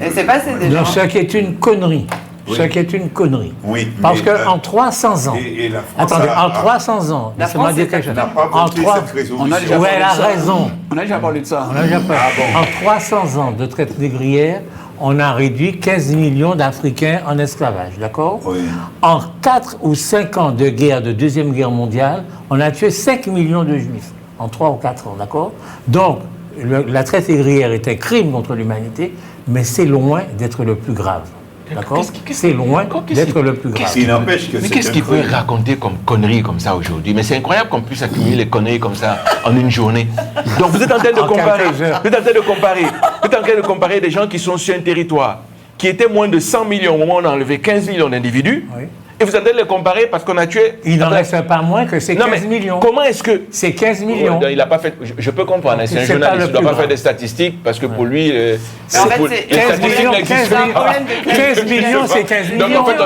Et c'est passé déjà. Ce qui est une connerie. Ce qui est une connerie. Oui, parce qu'en 300 ans. Et la France en 300 ans. La France n'a pas voté cette résolution. Elle a raison. On a déjà parlé de ça. En 300 ans de traite négrière, on a réduit 15 millions d'Africains en esclavage, d'accord? Oui. En 4 ou 5 ans de guerre, de Deuxième Guerre mondiale, on a tué 5 millions de Juifs. En 3 ou 4 ans, d'accord? Donc, la traite négrière est un crime contre l'humanité, mais c'est loin d'être le plus grave. D'accord? C'est loin d'être le plus grave. Mais qu'est-ce qu'il peut raconter comme conneries comme ça aujourd'hui? Mais c'est incroyable qu'on puisse accumuler les conneries comme ça en une journée. Donc vous êtes en train de comparer des gens qui sont sur un territoire qui était moins de 100 millions au moment où on a enlevé 15 millions d'individus. Oui. Et vous êtes en train de les comparer parce qu'on a tué. Il n'en reste pas moins que c'est 15 millions. Comment est-ce que. C'est 15 millions. Il n'a pas fait. Je peux comprendre, c'est un C'est journaliste, il ne doit pas grand. faire des statistiques parce que pour lui. Mais en fait, c'est 15 millions, 15 millions, c'est 15 millions. Donc en fait,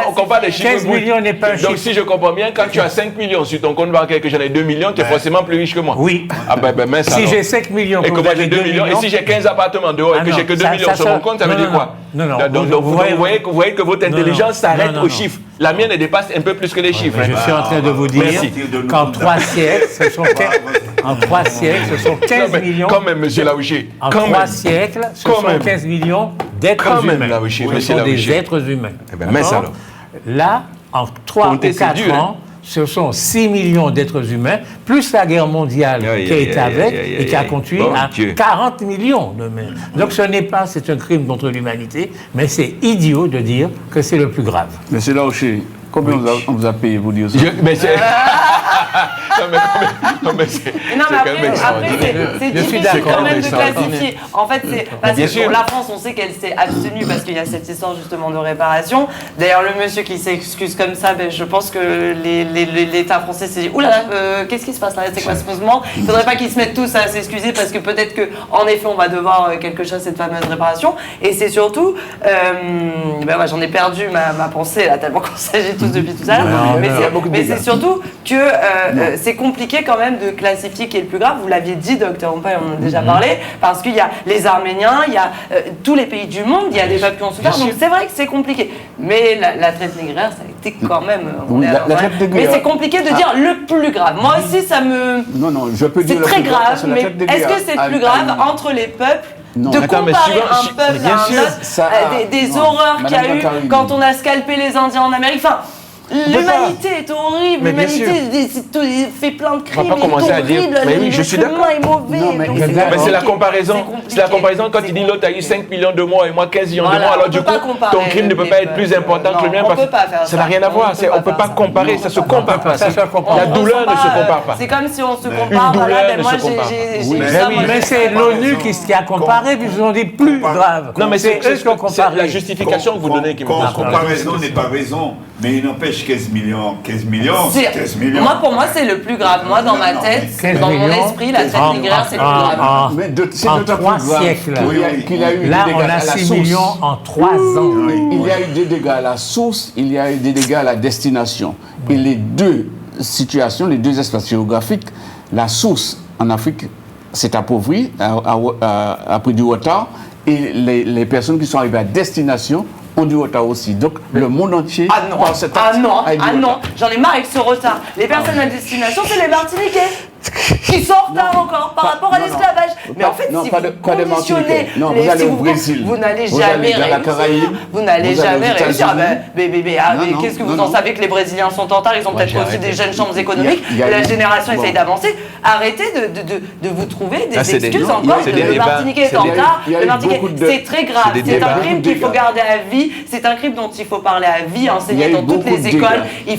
on compare des chiffres. 15 millions n'est pas un chiffre. Donc si je comprends bien, quand tu as 5 millions sur ton compte bancaire et que j'en ai 2 millions, tu es forcément plus riche que moi. Oui. Ah ben mince Si alors. j'ai 5 millions, Et que moi j'ai 2 millions, et si j'ai 15 appartements dehors et que j'ai que 2 millions sur mon compte, ça veut dire quoi? Non. Donc vous voyez que votre intelligence s'arrête non. aux chiffres. La mienne, elle dépasse un peu plus que les chiffres. Je suis en train de vous dire Merci. qu'en 3 siècles, ce sont 15 millions. Quand même, monsieur Laouché. En Quand 3 même. siècles, ce Quand sont même. 15 millions d'êtres Quand même, humains. Laouché, Ce monsieur sont des Laouché. êtres humains. Eh ben, mince D'accord? alors. Là, en 3 ou Compter, c'est 4 dur, ans, ce sont 6 millions d'êtres humains, plus la guerre mondiale Aïe, qui a aïe, été aïe, avec aïe, et qui a aïe. conduit Bon à Dieu. 40 millions de morts. Donc ce n'est pas, c'est un crime contre l'humanité, mais c'est idiot de dire que c'est le plus grave. Monsieur Laouché, combien on vous a payé pour dire ça? Mais c'est. Non, mais c'est. Non, mais c'est quand même après, extraordinaire. c'est Je suis difficile d'accord, quand même de mais classifier. En fait, c'est parce Bien que sûr. pour la France, on sait qu'elle s'est abstenue parce qu'il y a cette histoire justement de réparation. D'ailleurs, le monsieur qui s'excuse comme ça, ben, je pense que l'État français s'est dit oulala, qu'est-ce qui se passe là? C'est quoi ce mouvement? Il ne faudrait pas qu'ils se mettent tous à s'excuser parce que peut-être qu'en effet, on va devoir quelque chose cette fameuse réparation. Et c'est surtout, ben, ouais, j'en ai perdu ma pensée là, tellement qu'on s'agit tous depuis tout à l'heure. Non, Mais non, c'est surtout que c'est compliqué quand même de classifier qui est le plus grave. Vous l'aviez dit, docteur Ompay, on en a déjà parlé, parce qu'il y a les Arméniens, il y a tous les pays du monde, il y a des peuples qui ont souffert, donc c'est vrai que c'est compliqué. Mais la traite négrière, ça a été quand même... Oui, la traite mais négrière. c'est compliqué de dire le plus grave. Moi aussi, ça me... Non, je peux dire C'est le très plus grave, grave, parce que la mais traite des est-ce guerres que c'est a- plus grave entre les peuples Non. de Attends, mais comparer suivant- un peuple bien à un sûr, autre, ça- des non. horreurs qu'il y a Madame eu Cantarini. quand on a scalpé les Indiens en Amérique? Enfin, l'humanité est horrible, Mais bien l'humanité fait plein de crimes, pas commencer à dire- mais oui, je suis d'accord. est mauvais. Non, mais donc il y a- c'est Mais Mais c'est la compliqué. comparaison. C'est C'est la comparaison quand compliqué. il dit l'autre a eu 5 millions de morts et moi 15 millions de Voilà, morts. Alors on du peut coup, pas comparer ton crime ne peut les pas être peuples. plus important que le mien Non, parce on peut pas faire que ça n'a rien à ça. voir. On peut On peut pas pas faire ça. comparer. Ça se compare pas. Ça se compare La pas. douleur ne se compare pas. C'est comme si on se Une compare. douleur Voilà, ben ne moi se compare pas. j'ai Oui, eu mais ça, oui, moi, Mais j'ai c'est ça. l'ONU qui a comparé, puis ils ont dit plus grave. Non, mais c'est eux qui ont c'est comparé. la justification que vous donnez qui me pose problème. Comparaison n'est pas raison, mais il n'empêche 15 millions, C'est- 15 millions. Moi, pour moi, c'est le plus grave. Moi, dans ma Non, tête, 15 dans mon millions, esprit, la traite négrière, c'est le plus grave. Mais c'est en d'autant 3 plus grave siècles. qu'il y a eu Là, des on dégâts à a la 6 source. millions en 3 ans. Il y a eu des dégâts à la source, il y a eu des dégâts à la destination. Et les deux situations, les deux espaces géographiques, la source en Afrique s'est appauvrie, a pris du retard, et les personnes qui sont arrivées à destination ont du retard aussi. Donc le monde entier, Ah non, par cet ah acte, non, a eu du ah non, retard. j'en ai marre avec ce retard. Les personnes à destination, c'est les Martiniquais qui sont en retard encore par rapport à non, l'esclavage. Mais en fait, non, si pas vous des conditionnez, Martiniquais. Non, vous allez si au Brésil. vous n'allez Vous jamais allez dans la réussir. Caraïbe. Vous n'allez Vous allez jamais aux réussir. Ah États-Unis. Mais Non, qu'est-ce que non, vous en non. savez que les Brésiliens sont en retard? Ils ont peut-être j'ai aussi arrêté. des jeunes chambres économiques. Il y a Et la eu- génération bon. essaye d'avancer. Arrêtez de vous trouver des Ça, c'est des- excuses non, encore. c'est des Le débats. Martiniquais est en Il y a eu- retard. il y a Le eu Martiniquais, beaucoup de- c'est très grave. c'est des C'est un débats. crime qu'il faut Dégâts. garder à vie. C'est un crime dont il faut parler à vie, Il y enseigner a eu dans toutes beaucoup les de écoles. dégâts. Il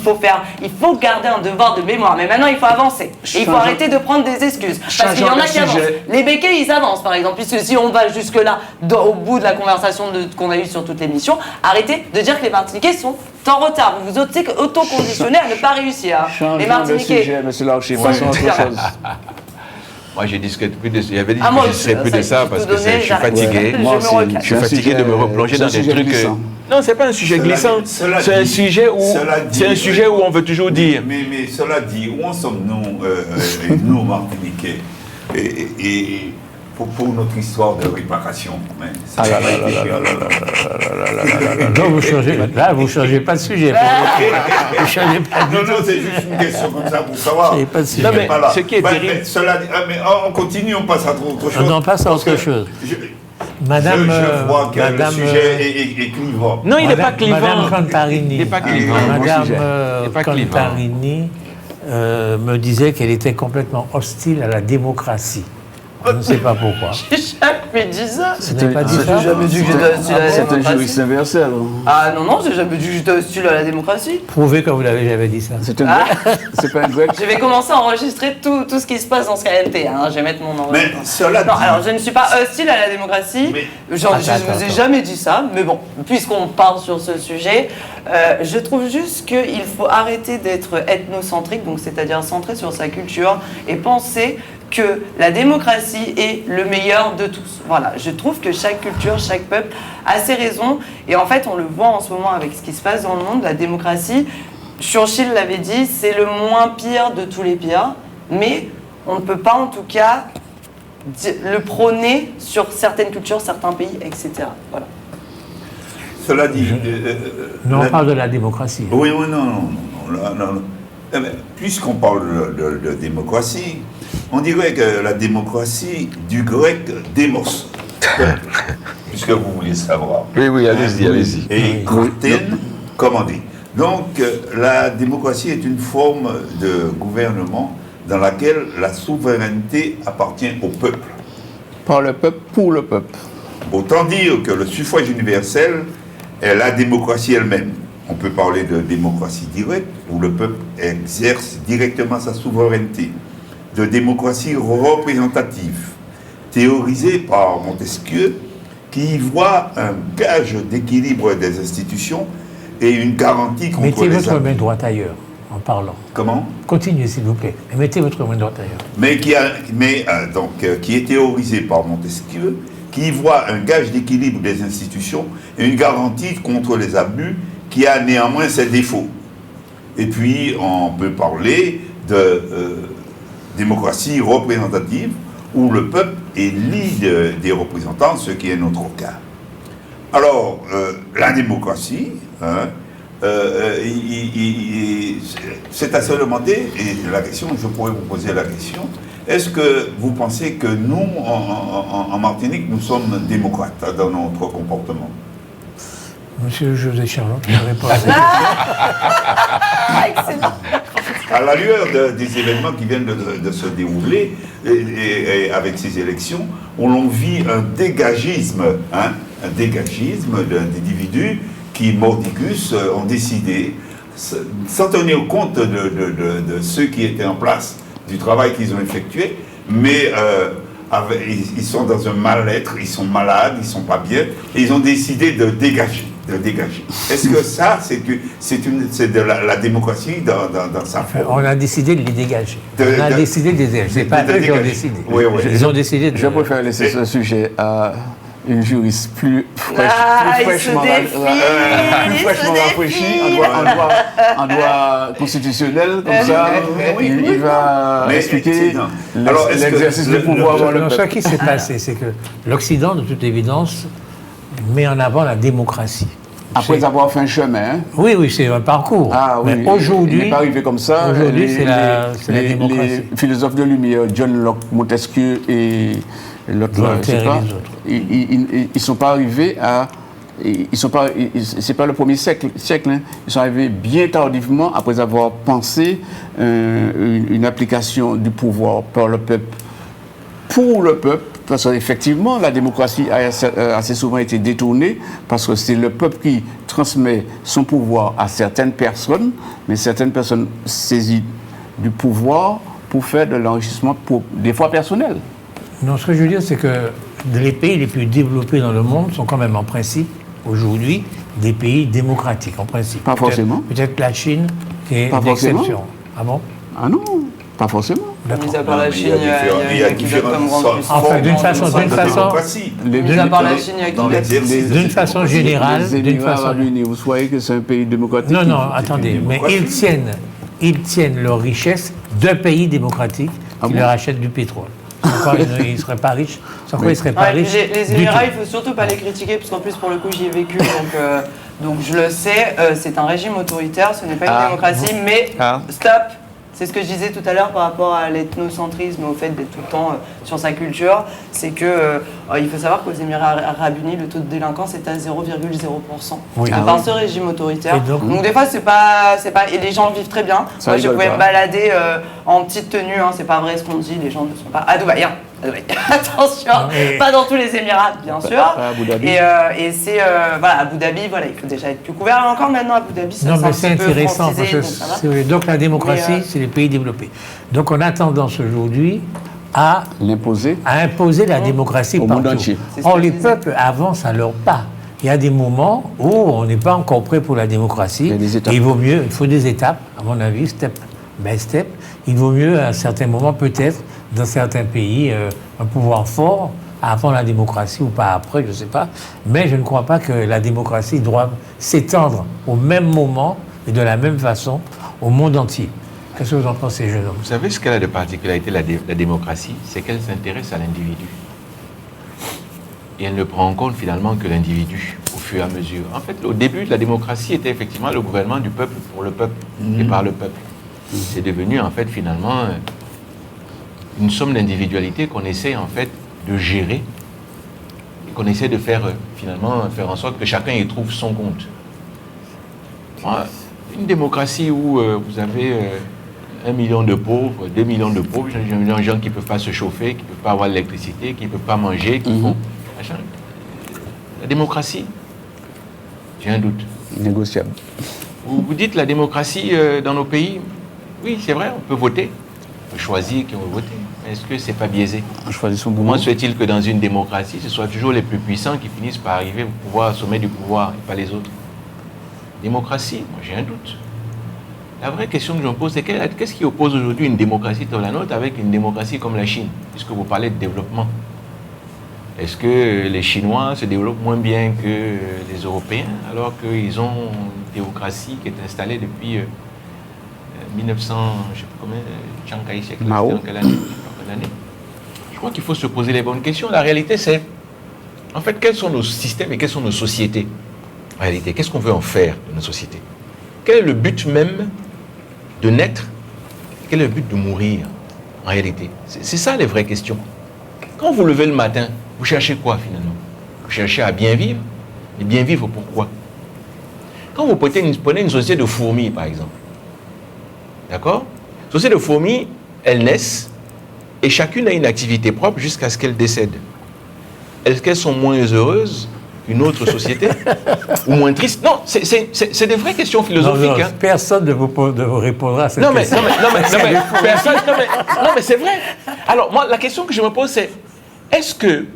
faut garder un devoir de mémoire. Mais maintenant, il faut avancer. Et il faut Changeons- arrêter de prendre des excuses. Parce qu'il y en Changeons a le qui avancent. sujet. Les béquets, ils avancent, par exemple. Puisque si on va jusque-là, au bout de la conversation qu'on a eue sur toute l'émission, arrêtez de dire que les Martiniquais sont en retard. Vous vous auto-conditionnez à ne pas réussir. Les Changeons de Martiniquais. sujet, monsieur Laouché, sont passons à autre bien. chose. Moi, je discute plus de ça. J'avais dit Ah, moi que je aussi, serais plus ça, de ça je parce peux que donner, je suis j'arrête. fatigué. Je Moi me aussi. recale. Je suis C'est un fatigué de me sujet- replonger c'est un dans des sujet trucs. glissant. Non, c'est pas un sujet Cela glissant. dit- cela C'est un dit- sujet où cela dit- c'est un sujet où on veut toujours dire. Mais cela dit, où en sommes-nous, nous, Martiniquais, et pour notre histoire de réparation hein, ça Ah là a là été là fait. là Donc vous changez pas de sujet. Vous changez pas de Non, non, c'est juste une question comme ça pour savoir. C'est pas de sujet. Non, mais Pas là. ce qui est terrible- mais cela dit, mais on continue, on passe à autre chose. On en passe à Parce autre que chose. Je Madame, vois que Madame, le sujet est clivant. Non, il n'est pas Madame clivant. Cantarini. Il n'est pas clivant. Madame Il n'est pas clivant. Cantarini me disait qu'elle était complètement hostile à la démocratie. Je ne sais pas pourquoi. J'ai jamais dit ça. Je n'ai pas dit ça. J'ai jamais dit que j'étais hostile à la C'est un démocratie. juriste universel. Ah non, j'ai jamais dit que j'étais hostile à la démocratie. Prouvez que vous l'avez jamais dit ça. C'est c'est pas un grec. Je vais commencer à enregistrer tout ce qui se passe dans ce KNT. Hein. Je vais mettre mon Mais enregistrement. cela Non, dit, alors je ne suis pas hostile à la démocratie. Mais- Je ne vous ai Attends. jamais dit ça. Mais bon, puisqu'on parle sur ce sujet, je trouve juste qu'il faut arrêter d'être ethnocentrique, donc c'est-à-dire centré sur sa culture, et penser que la démocratie est le meilleur de tous. Voilà, je trouve que chaque culture, chaque peuple a ses raisons. Et en fait, on le voit en ce moment avec ce qui se passe dans le monde, la démocratie. Churchill l'avait dit, c'est le moins pire de tous les pires. Mais on ne peut pas en tout cas le prôner sur certaines cultures, certains pays, etc. Voilà. cela dit, Mais on la- parle de la démocratie. Oui, oui, non. Eh ben, puisqu'on parle de démocratie, on dirait que la démocratie du grec démos, puisque vous voulez savoir. Oui, allez-y. Et Corten, comment dire. Donc, la démocratie est une forme de gouvernement dans laquelle la souveraineté appartient au peuple. Par le peuple, pour le peuple. Autant dire que le suffrage universel est la démocratie elle-même. On peut parler de démocratie directe, où le peuple exerce directement sa souveraineté. De démocratie représentative, théorisée par Montesquieu, qui y voit un gage d'équilibre des institutions et une garantie contre Mettez les votre abus. main droite ailleurs, en parlant. Comment? Continuez, s'il vous plaît. Et mettez votre main droite ailleurs. Qui est théorisé par Montesquieu, qui y voit un gage d'équilibre des institutions et une garantie contre les abus, qui a néanmoins ses défauts. Et puis, on peut parler de démocratie représentative, où le peuple élit des représentants, ce qui est notre cas. Alors, la démocratie, c'est à se demander, et la question, je pourrais vous poser la question, est-ce que vous pensez que nous, en Martinique, nous sommes démocrates dans notre comportement? Monsieur José Charlot, je réponds à ça. Ah, excellent. À la lueur des événements qui viennent de se dérouler et avec ces élections, où l'on vit un dégagisme d'individus qui, mordicus, ont décidé, sans tenir compte de ceux qui étaient en place, du travail qu'ils ont effectué, mais ils sont dans un mal-être, ils sont malades, ils ne sont pas bien, et ils ont décidé de dégager. Est-ce que ça, c'est de la démocratie dans sa forme? On a décidé de les dégager. On a décidé de les dégager. C'est pas de eux qui ont dégager. décidé. Oui. Ils ont décidé de... Je préfère laisser ce sujet à une juriste plus Ah, il se fraîchement rafraîchie, en droit constitutionnel, comme ça, il va Mais expliquer c'est- alors, est-ce que l'exercice du pouvoir dans le Non, ce peuple. qui s'est passé, c'est que l'Occident, de toute évidence, met en avant la démocratie. Après avoir fait un chemin, hein. Oui, c'est un parcours. Ah oui, Mais il aujourd'hui, n'est pas arrivé comme ça. aujourd'hui, c'est la démocratie. Les philosophes de lumière, John Locke, Montesquieu et l'autre, là, je sais Voltaire pas, et les autres. ils sont pas arrivés à... C'est pas le premier siècle, hein. Ils sont arrivés bien tardivement après avoir pensé une application du pouvoir par le peuple pour le peuple, parce qu'effectivement, la démocratie a assez souvent été détournée, parce que c'est le peuple qui transmet son pouvoir à certaines personnes, mais certaines personnes saisissent du pouvoir pour faire de l'enrichissement, des fois personnel. Non, ce que je veux dire, c'est que les pays les plus développés dans le monde sont quand même en principe, aujourd'hui, des pays démocratiques, en principe. Pas forcément. Peut-être la Chine, qui est Pas forcément. l'exception. Ah bon? Ah non, pas forcément. Mis à part la Non, mais Chine, il y a qui différentes comme grande sortes puissance. Enfin, d'une façon- dans le d'une monde. façon- démocratie. Mis à part la Chine, il y a Dans qui l'exercice de D'une cette façon démocratie. générale, Les d'une Émirats façon... Arabes Unis, vous croyez que c'est un pays démocratique? Non, attendez, mais démocratie. ils tiennent leur richesse de pays démocratiques qui leur achètent du pétrole. Encore, ils ne seraient pas riches. Sans quoi ils ne seraient pas Ouais, riches les du Émirats, tout. il faut surtout pas les critiquer, parce qu'en plus, pour le coup, j'y ai vécu, donc je le sais, c'est un régime autoritaire, ce n'est pas une démocratie, mais stop. C'est ce que je disais tout à l'heure par rapport à l'ethnocentrisme, au fait d'être tout le temps sur sa culture. C'est que il faut savoir qu'aux Émirats Arabes Unis, le taux de délinquance est à 0,0%. Oui. Donc, par ce régime autoritaire. Et donc des fois, c'est pas, et les gens vivent très bien. Ça Moi, je rigole pouvais pas. me balader en petite tenue. Hein, c'est pas vrai ce qu'on dit. Les gens ne sont pas à Dubaï. Hein. Oui, attention, pas dans tous les Émirats, bien sûr. Pas à Abu Dhabi. Et c'est, voilà, Abu Dhabi, voilà, il faut déjà être plus couvert. Mais encore maintenant, Abu Dhabi, ça Non, c'est mais un c'est petit peu intéressant, francisé, parce donc ça va. que donc la démocratie, Mais, c'est les pays développés. Donc on a tendance aujourd'hui à L'imposer imposer la démocratie Au monde partout. entier. C'est ce Or, que je les disais. peuples avancent à leur pas. Il y a des moments où on n'est pas encore prêt pour la démocratie. Il y a des étapes. Et il faut des étapes, à mon avis, step by step. Il vaut mieux, à un certain moment, peut-être, dans certains pays, un pouvoir fort avant la démocratie ou pas après, je ne sais pas. Mais je ne crois pas que la démocratie doit s'étendre au même moment et de la même façon au monde entier. Qu'est-ce que vous en pensez, jeune homme? Vous savez ce qu'elle a de particularité, la démocratie, c'est qu'elle s'intéresse à l'individu. Et elle ne prend en compte finalement que l'individu au fur et à mesure. En fait, au début de la démocratie était effectivement le gouvernement du peuple pour le peuple et par le peuple. C'est devenu en fait finalement une somme d'individualité qu'on essaie en fait de gérer et qu'on essaie de faire finalement faire en sorte que chacun y trouve son compte. Une démocratie où vous avez 1 million de pauvres, 2 millions de pauvres, des gens qui ne peuvent pas se chauffer, qui ne peuvent pas avoir l'électricité, qui ne peuvent pas manger, qui font... machin. La démocratie, j'ai un doute. négociable. Vous dites la démocratie dans nos pays, oui, c'est vrai, on peut voter, on peut choisir qui on veut voter. Mais est-ce que ce n'est pas biaisé? On choisit son Comment boulot. se fait-il que dans une démocratie, ce soit toujours les plus puissants qui finissent par arriver au sommet du pouvoir et pas les autres? Démocratie, moi j'ai un doute. La vraie question que je me pose, c'est qu'est-ce qui oppose aujourd'hui une démocratie comme la nôtre avec une démocratie comme la Chine, puisque vous parlez de développement? Est-ce que les Chinois se développent moins bien que les Européens, alors qu'ils ont une démocratie qui est installée depuis 1900, je ne sais pas combien, Chiang Kai-shek, Mao. dans quelle année? Je crois qu'il faut se poser les bonnes questions. La réalité, c'est, en fait, quels sont nos systèmes et quelles sont nos sociétés? En réalité, qu'est-ce qu'on veut en faire de nos sociétés? Quel est le but même de naître? Quel est le but de mourir, en réalité? C'est ça les vraies questions. Quand vous levez le matin, vous cherchez quoi finalement? Vous cherchez à bien vivre? Et bien vivre pourquoi? Quand vous prenez une société de fourmis, par exemple, d'accord? Société de fourmis, elles naissent et chacune a une activité propre jusqu'à ce qu'elles décèdent. Est-ce qu'elles sont moins heureuses qu'une autre société? Ou moins tristes? Non, c'est des vraies questions philosophiques. Non, hein. personne ne vous répondra à cette Non mais, question. non mais c'est vrai. Alors moi, la question que je me pose, c'est est-ce que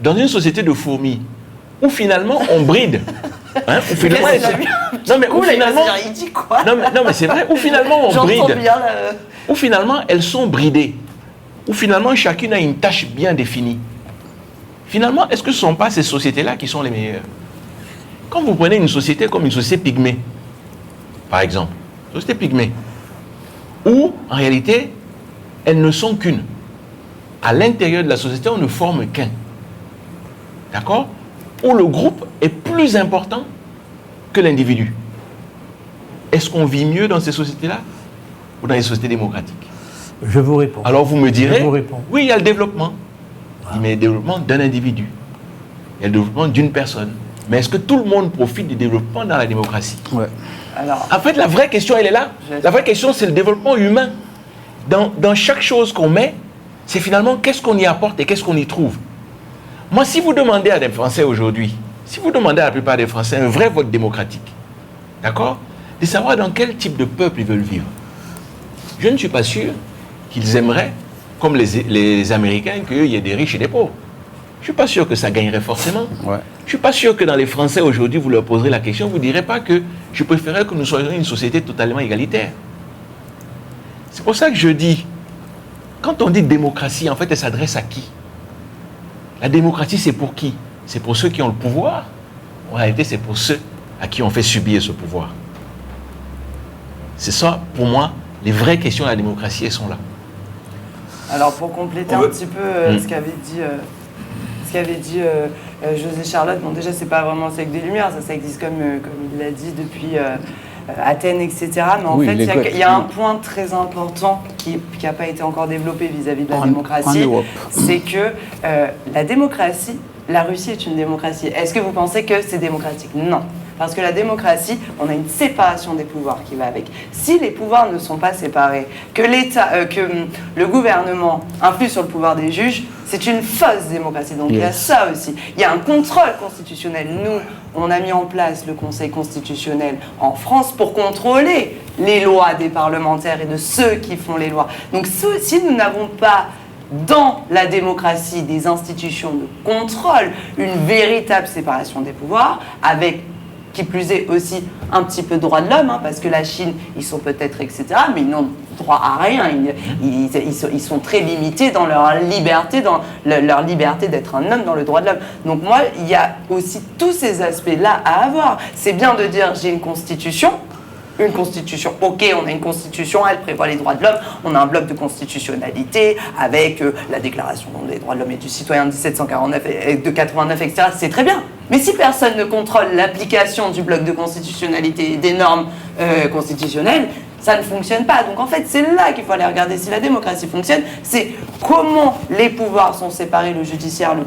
dans une société de fourmis, où finalement on bride, hein, où finalement, non mais où finalement, il dit quoi? non mais c'est vrai, où finalement on J'entends bride, bien là. où finalement elles sont bridées, où finalement chacune a une tâche bien définie. Finalement, est-ce que ce ne sont pas ces sociétés-là qui sont les meilleures? Quand vous prenez une société comme une société pygmée, par exemple, société pygmée, où en réalité elles ne sont qu'une. À l'intérieur de la société, on ne forme qu'un. D'accord? Où le groupe est plus important que l'individu. Est-ce qu'on vit mieux dans ces sociétés-là ou dans les sociétés démocratiques? Je vous réponds. Alors vous me direz, Je vous réponds. oui, il y a le développement. Mais le développement d'un individu. Il y a le développement d'une personne. Mais est-ce que tout le monde profite du développement dans la démocratie? Ouais. Alors, En fait, la vraie question, elle est là. La vraie question, c'est le développement humain. Dans chaque chose qu'on met, c'est finalement qu'est-ce qu'on y apporte et qu'est-ce qu'on y trouve. Moi, si vous demandez à des Français aujourd'hui, si vous demandez à la plupart des Français un vrai vote démocratique, d'accord, de savoir dans quel type de peuple ils veulent vivre, je ne suis pas sûr qu'ils aimeraient, comme les Américains, qu'il y ait des riches et des pauvres. Je ne suis pas sûr que ça gagnerait forcément. Ouais. Je ne suis pas sûr que dans les Français aujourd'hui, vous leur poserez la question, vous ne direz pas que je préférerais que nous soyons une société totalement égalitaire. C'est pour ça que je dis, quand on dit démocratie, en fait, elle s'adresse à qui? La démocratie, c'est pour qui? C'est pour ceux qui ont le pouvoir? En réalité, c'est pour ceux à qui on fait subir ce pouvoir. C'est ça, pour moi, les vraies questions de la démocratie, elles sont là. alors pour compléter un petit peu ce qu'avait dit José Charlotte, bon déjà c'est pas vraiment siècle des Lumières, ça existe comme il l'a dit depuis Athènes, etc. Mais en Oui, fait les Grecs. il y a un point très important qui n'a pas été encore développé vis-à-vis de la En démocratie, Europe. c'est que la démocratie, la Russie est une démocratie. Est-ce que vous pensez que c'est démocratique? Non. Parce que la démocratie, on a une séparation des pouvoirs qui va avec. Si les pouvoirs ne sont pas séparés, que le gouvernement influe sur le pouvoir des juges, c'est une fausse démocratie. Donc il y a ça aussi. Il y a un contrôle constitutionnel. Nous, on a mis en place le Conseil constitutionnel en France pour contrôler les lois des parlementaires et de ceux qui font les lois. Donc si nous n'avons pas dans la démocratie des institutions de contrôle une véritable séparation des pouvoirs, avec qui plus est aussi un petit peu droit de l'homme, hein, parce que la Chine, ils sont peut-être, etc., mais ils n'ont droit à rien. Ils sont très limités dans leur liberté, leur liberté d'être un homme dans le droit de l'homme. Donc moi, il y a aussi tous ces aspects-là à avoir. C'est bien de dire, j'ai une constitution, ok, on a une constitution, elle prévoit les droits de l'homme, on a un bloc de constitutionnalité avec la déclaration des droits de l'homme et du citoyen de 1749 et de 89, etc. C'est très bien. Mais si personne ne contrôle l'application du bloc de constitutionnalité et des normes constitutionnelles, ça ne fonctionne pas. Donc en fait, c'est là qu'il faut aller regarder si la démocratie fonctionne, c'est comment les pouvoirs sont séparés, le judiciaire, le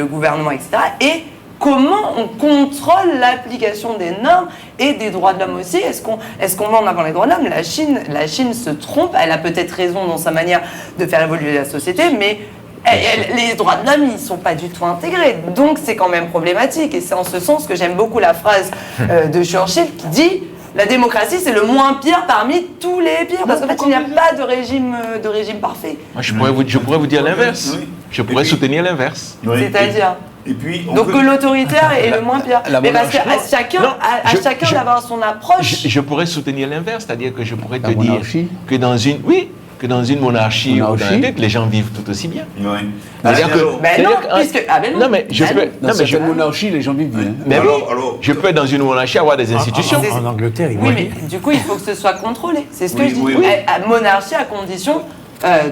gouvernement, etc. Et comment on contrôle l'application des normes et des droits de l'homme aussi. Est-ce qu'on met en avant les droits de l'homme ? La Chine se trompe, elle a peut-être raison dans sa manière de faire évoluer la société, mais les droits de l'homme, ils ne sont pas du tout intégrés. Donc c'est quand même problématique. Et c'est en ce sens que j'aime beaucoup la phrase de Churchill qui dit « La démocratie, c'est le moins pire parmi tous les pires. » Parce qu'en fait, il n'y a pas de régime parfait. Moi, je pourrais vous dire l'inverse. Oui. Je pourrais soutenir l'inverse. Oui. C'est-à-dire Et puis, donc que l'autoritaire est le moins pire. la Mais parce qu'à monarchie. chacun, Non, chacun d'avoir son approche. Je pourrais soutenir l'inverse, c'est-à-dire que je pourrais te La dire monarchie. que dans une monarchie ou dans un truc, les gens vivent tout aussi bien. Oui. C'est-à-dire que- Ben non, c'est-à-dire que- puisque. Ah ben non. Non, mais je peux. Dans Non, mais je certaines monarchies, les gens vivent bien. mais oui, Alors, je peux dans une monarchie avoir des institutions. En Angleterre, ils Oui, vont mais du coup, il faut que ce soit contrôlé. C'est ce que Oui, je dis. oui, oui. À monarchie à condition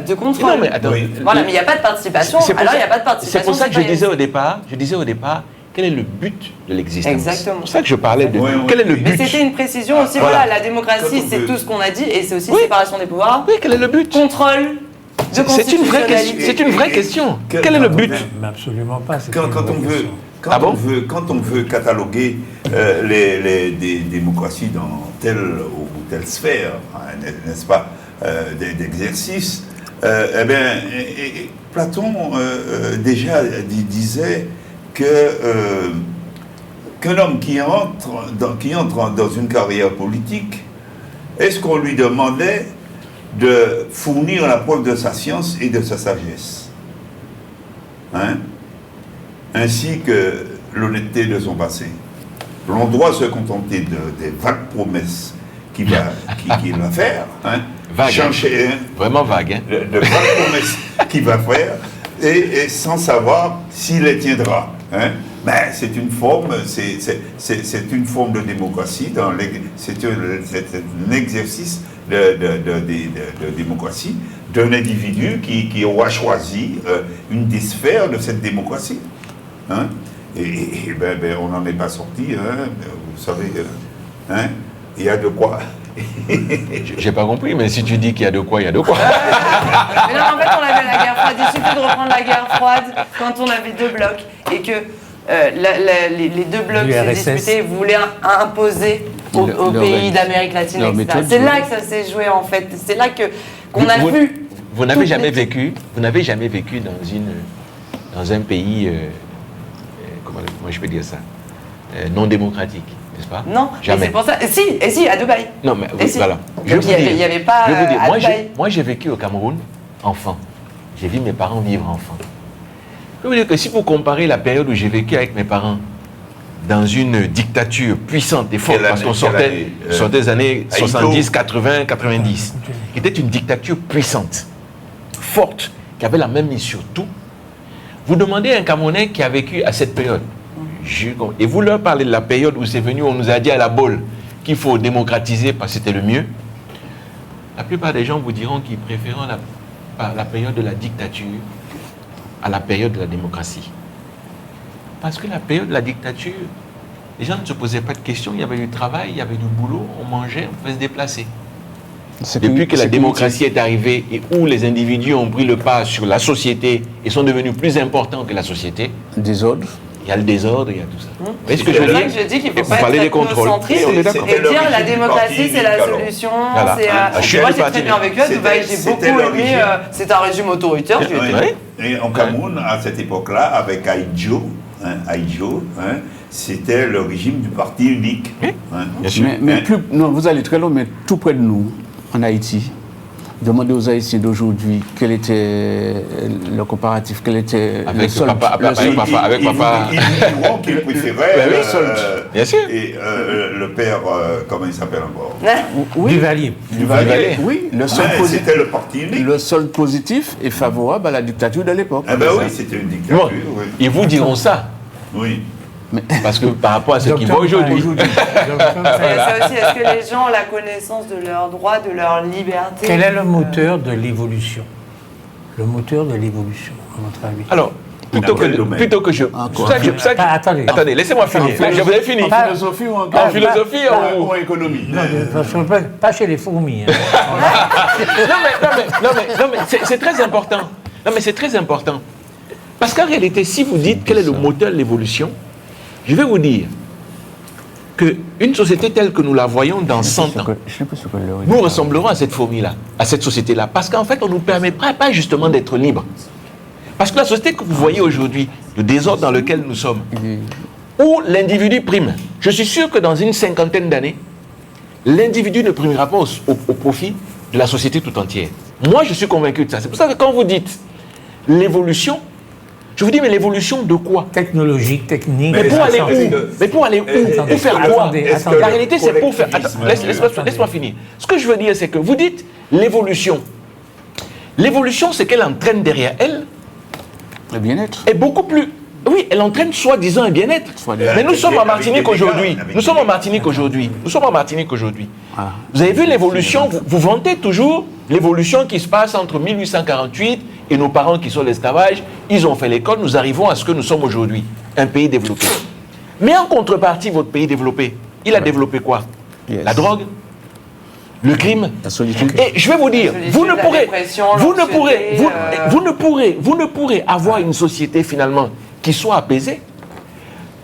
de contrôle. Non, mais attends. Oui. Voilà, mais il n'y a pas de participation. C'est pour Alors, ça- il n'y a pas de participation. C'est pour ça que je citoyenne. disais au départ, quel est le but de l'existence? Exactement. C'est pour ça que je parlais de. Oui, oui. Quel est le Mais but? c'était une précision aussi. Voilà. Voilà, la démocratie, Quand on c'est veut- tout ce qu'on a dit, et c'est aussi Oui. séparation des pouvoirs, Oui, quel est le but? contrôle de C'est une vraie question. constitutionnalité. C'est une vraie question. Que- Quel est le but? Mais absolument pas. c'est Quand, une quand vraie on veut, question. quand, Ah bon quand on veut cataloguer des démocraties dans telle ou telle sphère, hein, n'est-ce pas, d'exercice, eh bien, Platon déjà disait que qu'un homme qui entre dans une carrière politique, est-ce qu'on lui demandait de fournir la preuve de sa science et de sa sagesse, hein, ainsi que l'honnêteté de son passé. L'on doit se contenter des vagues promesses qu'il va faire, hein, Vague, hein. chercher Vraiment vague, hein? de vagues promesses qu'il va faire, et sans savoir s'il les tiendra. Hein. Ben, c'est une forme de démocratie, c'est un exercice de démocratie d'un individu qui aura choisi une des sphères de cette démocratie. Hein. Et ben, on n'en est pas sorti, hein. Vous savez, hein. Il y a de quoi. J'ai pas compris, mais si tu dis qu'il y a de quoi, il y a de quoi. Mais non, en fait, on avait la guerre froide. Il suffit de reprendre la guerre froide quand on avait deux blocs et que les deux blocs Du se RSS. disputaient, voulaient imposer aux Leur pays règle. d'Amérique latine, Leur etc. méthode, C'est oui. là que ça s'est joué, en fait. C'est là qu'on a vu. Vous n'avez toutes jamais les- vécu dans un pays, comment je peux dire ça, non démocratique, n'est-ce pas? Non, mais Jamais. c'est pour ça. Si, à Dubaï. Non, mais Et oui, si. voilà. Il y avait pas, je vais vous dire, à moi, Dubaï. moi, j'ai vécu au Cameroun, enfant. J'ai vu mes parents vivre enfant. Je veux dire que si vous comparez la période où j'ai vécu avec mes parents dans une dictature puissante et forte, Quelle parce année, qu'on quelle sortait des années Haïto. 70, 80, 90, qui était une dictature puissante, forte, qui avait la même mise sur tout. Vous demandez à un Camerounais qui a vécu à cette période, et vous leur parlez de la période où c'est venu, on nous a dit à la bolle qu'il faut démocratiser parce que c'était le mieux. La plupart des gens vous diront qu'ils préfèrent la période de la dictature à la période de la démocratie. Parce que la période de la dictature, les gens ne se posaient pas de questions, il y avait du travail, il y avait du boulot, on mangeait, on pouvait se déplacer. Depuis que la démocratie est arrivée et où les individus ont pris le pas sur la société et sont devenus plus importants que la société, Désordre. il y a le désordre, il y a tout ça. Vous voyez ce que C'est je veux pour ça dire? que je dis qu'il ne faut Vous pas parlez être des contrôles. technocentriste Oui, on est d'accord. et dire la l'origine du démocratie parti c'est la unique, alors. solution. Voilà. C'est, Je suis moi du j'ai parti très bien vécu à unique. Dubaï, j'ai C'était beaucoup aimé. l'origine. C'est un régime autoritaire. J'ai été- Oui. Et en Cameroun, à cette époque-là, avec Aïdjo, c'était le régime du parti unique. Hein. Bien sûr. Mais non, vous allez très loin, mais tout près de nous, en Haïti, demandez aux Haïtiens d'aujourd'hui quel était le comparatif, quel était Avec le solde. papa, le solde. avec papa. Ils diront qu'ils préféraient Ben oui, bien sûr. le père, comment il s'appelle encore Oui, Duvalier. Duvalier. oui, le solde Ouais, positif. c'était le parti unique. Le solde positif est favorable à la dictature de l'époque. Eh ben oui, c'était une dictature. Bon, Oui. ils vous diront ça, Oui. parce que par rapport à ce qu'ils Docteur voient aujourd'hui. Paille. Docteur Paille. Ça aussi, est-ce que les gens ont la connaissance de leurs droits, de leur liberté? Quel est le moteur de l'évolution? Le moteur de l'évolution, à votre avis? Alors, plutôt que je. Encore. Attendez, laissez-moi finir. Je vous ai fini. En philosophie ou En philosophie ou en économie? Non, parce qu'on peut- pas chez les fourmis. Hein. Non, mais c'est très important. Non, mais c'est très important. Parce qu'en réalité, si vous dites quel est le moteur de l'évolution, je vais vous dire qu'une société telle que nous la voyons dans 100 ans, Je sais pas ce que le nous ressemblerons à cette fourmi-là, à cette société-là. Parce qu'en fait, on ne nous permet pas justement d'être libres. Parce que la société que vous voyez aujourd'hui, le désordre dans lequel nous sommes, où l'individu prime, je suis sûr que dans une cinquantaine d'années, l'individu ne primera pas au profit de la société tout entière. Moi, je suis convaincu de ça. C'est pour ça que quand vous dites l'évolution, je vous dis, mais l'évolution de quoi? Technologique, technique. Mais pour aller santé. où? Mais pour aller où? Attendez, Pour faire quoi? attendez, Est-ce attendez. que La réalité, c'est pour faire. collectivisme, Attends, laisse-moi finir. Ce que je veux dire, c'est que vous dites l'évolution. L'évolution, c'est qu'elle entraîne derrière elle Le bien-être. est beaucoup plus. Oui, elle entraîne soi-disant un bien-être. Soi-disant. Mais nous sommes en Avec Martinique des aujourd'hui. dégâts, avec Nous des sommes en dégâts. Martinique aujourd'hui. Nous sommes en Martinique aujourd'hui. Ah. Vous avez vu l'évolution, vous vantez toujours l'évolution qui se passe entre 1848 et nos parents qui sont l'esclavage. Ils ont fait l'école, nous arrivons à ce que nous sommes aujourd'hui, un pays développé. Mais en contrepartie, votre pays développé, il a développé quoi? Yes. La drogue, le crime. La solitude. Et je vais vous dire, solitude, vous ne la pourrez, dépression, vous ne l'anxiété, pourrez, vous ne pourrez avoir une société finalement qui soit apaisée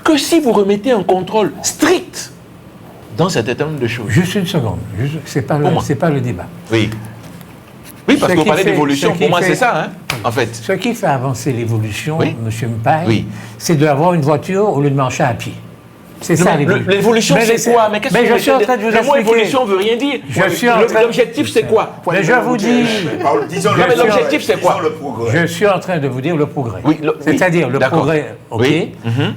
que si vous remettez un contrôle strict dans un certain nombre de choses. Juste une seconde. C'est pas, Pour moi. pas le débat. Oui. Oui, parce Ce qu'on qui parlait fait- d'évolution. ce Pour qui moi, fait- c'est ça, hein, en fait. Ce qui fait avancer l'évolution, Oui. M. Mpaye, Oui. c'est d'avoir une voiture au lieu de marcher à pied. C'est ça l'évolution. L'évolution, Mais c'est quoi? Mais qu'est-ce que je vous suis en mettez train de vous Le mot expliquer. évolution veut rien dire. Je suis en train- L'objectif, c'est quoi? Mais je vous dis, Disons Non, mais le l'objectif, c'est quoi? disons le progrès. je suis en train de vous dire le progrès. Oui, C'est-à-dire le d'accord. progrès, ok. Oui. Mhm.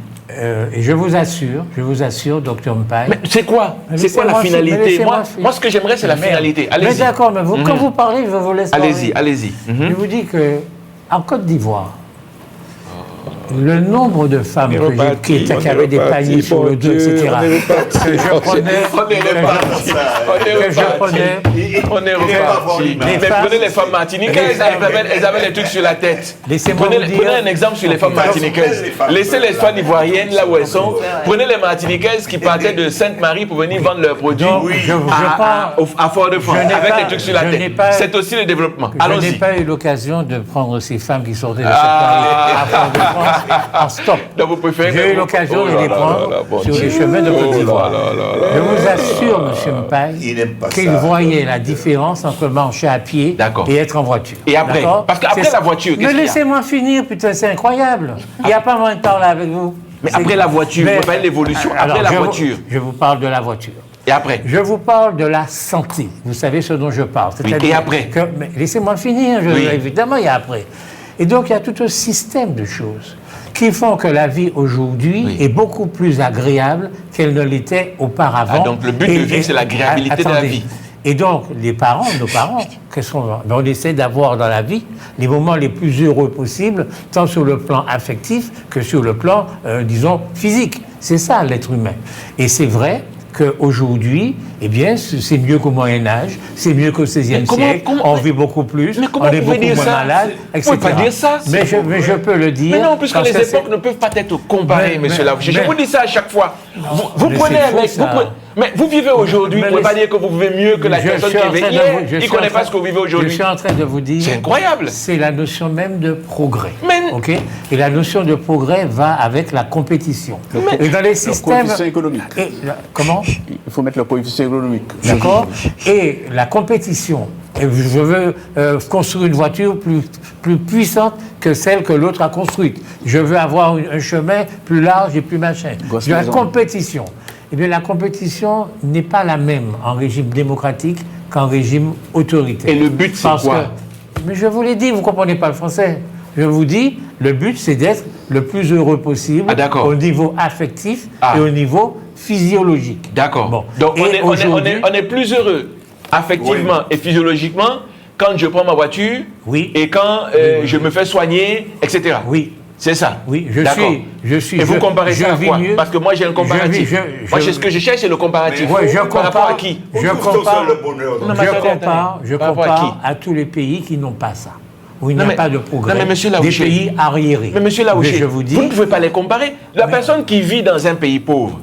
Et je vous assure, docteur Mpaye. Mais c'est quoi? Mais C'est quoi la laissez-moi finir, mais finalité? laissez-moi Moi, finir. moi, ce que j'aimerais, c'est la Merde. finalité. Mais Allez-y. d'accord, mais quand Mhm. vous parlez, je vous laisse Allez-y, parler. allez-y. Mhm. Je vous dis que en Côte d'Ouvre, le nombre de femmes qui avaient des paniers sur le dos, etc., que je prenais, On est reparti. que je prenais, On est reparti. Mais femmes- prenez les femmes martiniquaises, elles avaient les trucs sur la tête. Laissez-moi Prenez vous dire- un exemple sur les femmes martiniquaises. Laissez les femmes ivoiriennes là où elles sont. Prenez les martiniquaises qui partaient de Sainte-Marie pour venir vendre leurs produits Donc, je à Fort-de-France je n'ai avec pas- les trucs sur la je n'ai tête. pas- C'est aussi le développement. je n'ai Allons-y. pas eu l'occasion de prendre ces femmes qui sortaient de cette Ah. panier à Fort-de-France en stop. Donc vous préférez. J'ai eu l'occasion de les prendre sur les chemins de Côte d'Ivoire. Je vous assure, M. Mpaye, Il n'aime pas qu'il ça. voyait la différence entre marcher à pied D'accord. et être en voiture. Et après? D'accord? Parce qu'après C'est ça. la voiture, qu'est-ce Mais qu'il y a? laissez-moi finir, putain, c'est incroyable. Il n'y a pas moins de temps là avec vous. Mais C'est- après la voiture, Mais- vous parlez de l'évolution, Alors, après la je vous- voiture. Je vous parle de la voiture. Et après? Je vous parle de la santé. Vous savez ce dont je parle. Oui, C'est-à-dire et après? mais laissez-moi finir. Oui. Évidemment, il y a après. Et donc, il y a tout un système de choses qui font que la vie aujourd'hui Oui. est beaucoup plus agréable qu'elle ne l'était auparavant. Ah, donc le but de vivre, c'est l'agréabilité de la attendez. vie. Et donc, nos parents, on essaie d'avoir dans la vie les moments les plus heureux possibles, tant sur le plan affectif que sur le plan, disons, physique. C'est ça, l'être humain. Et c'est vrai qu'aujourd'hui, eh bien, c'est mieux qu'au Moyen-Âge, c'est mieux qu'au XVIe Mais comment siècle. on vit beaucoup plus, mais comment on est vous pouvez beaucoup dire moins ça? malade, etc. Vous pouvez pas dire ça. Mais je peux le dire. Mais non, puisque parce les que époques ne peuvent pas être comparées, monsieur Laouché. Je mais- vous dis ça à chaque fois. Vous mais prenez c'est un faux, mec, ça. mais vous vivez aujourd'hui, Mais vous ne pouvez pas laissez- dire que vous vivez mieux que la Je personne suis qui en vivait train de hier. vous- je Il ne suis connaît en pas train- ce que vous vivez Je aujourd'hui. suis en train de vous dire. C'est incroyable. C'est la notion même de progrès. Mais- ok. Et la notion de progrès va avec la compétition. Et dans les Le systèmes. coefficient économique. Comment? Il faut mettre le coefficient économique. D'accord. Et la compétition. Et je veux construire une voiture plus puissante que celle que l'autre a construite. Je veux avoir un chemin plus large et plus machin. Grosse La maison. compétition. Eh bien, la compétition n'est pas la même en régime démocratique qu'en régime autoritaire. Et le but, c'est Parce quoi? Mais je vous l'ai dit, vous ne comprenez pas le français. Je vous dis, le but, c'est d'être le plus heureux possible Ah, d'accord. au niveau affectif Ah. et au niveau physiologique. D'accord. Bon. Donc Et aujourd'hui- on est plus heureux affectivement et physiologiquement quand je prends ma voiture Oui. et quand je me fais soigner, etc. Oui. C'est ça. Oui, D'accord. je suis. Et vous comparez ça à vis quoi? mieux. Parce que moi j'ai un comparatif. je- Moi c'est ce que je cherche, c'est le comparatif. Ouais, je Par rapport à compare. qui? Je On trouve compare. le bonheur. Non, mais Je Par rapport à compare à tous les pays qui n'ont pas ça, où il n'y Non, a mais- pas de progrès. non, mais monsieur des Laouché. pays arriérés. Mais monsieur Laouché, je vous dis, vous ne pouvez pas les comparer. La personne qui vit dans un pays pauvre,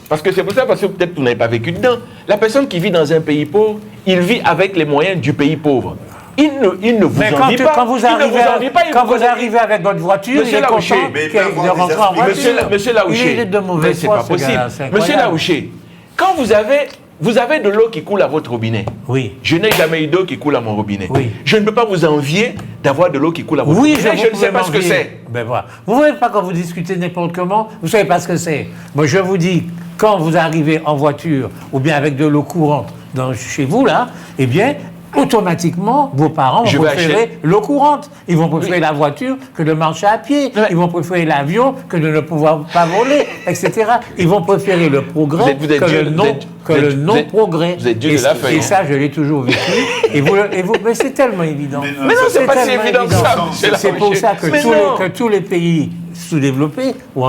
parce que c'est pour ça, parce que peut-être vous n'avez pas vécu dedans, la personne qui vit dans un pays pauvre, il vit avec les moyens du pays pauvre. Il ne vous mais envie pas. quand vous Il ne arrivez, vous envie pas, il quand vous vous connaît. arrivez avec votre voiture, Monsieur il est Laouché, content mais il de peut avoir des rentrer en aspirations. voiture. Monsieur Laouché, Il est de mais mauvaise c'est foi, pas ce possible. gars-là, c'est Monsieur incroyable. Laouché, quand vous avez de l'eau qui coule à votre robinet. Oui. Je n'ai jamais eu d'eau qui coule à mon robinet. Oui. Je ne peux pas vous envier d'avoir de l'eau qui coule à votre Oui, robinet. Je ne sais pas ce que c'est. Ben voilà. Vous ne voyez pas quand vous discutez n'importe comment, vous ne savez pas ce que c'est. Moi, je vous dis, quand vous arrivez en voiture ou bien avec de l'eau courante chez vous, là, eh bien, automatiquement, vos parents Je vont vais préférer acheter- l'eau courante. Ils vont préférer Oui. la voiture que de marcher à pied. Ouais. Ils vont préférer l'avion que de ne pouvoir pas voler, etc. Ils vont préférer le progrès Vous êtes que dur, le vous êtes- vous êtes- non-progrès. vous êtes dur Et de la feuille, et hein. ça, je l'ai toujours vécu. Mais c'est tellement évident. Mais non, Mais non, c'est pas si tellement évident que ça. monsieur C'est pour Laouché. ça que Mais tous, non. tous les pays sous-développés ou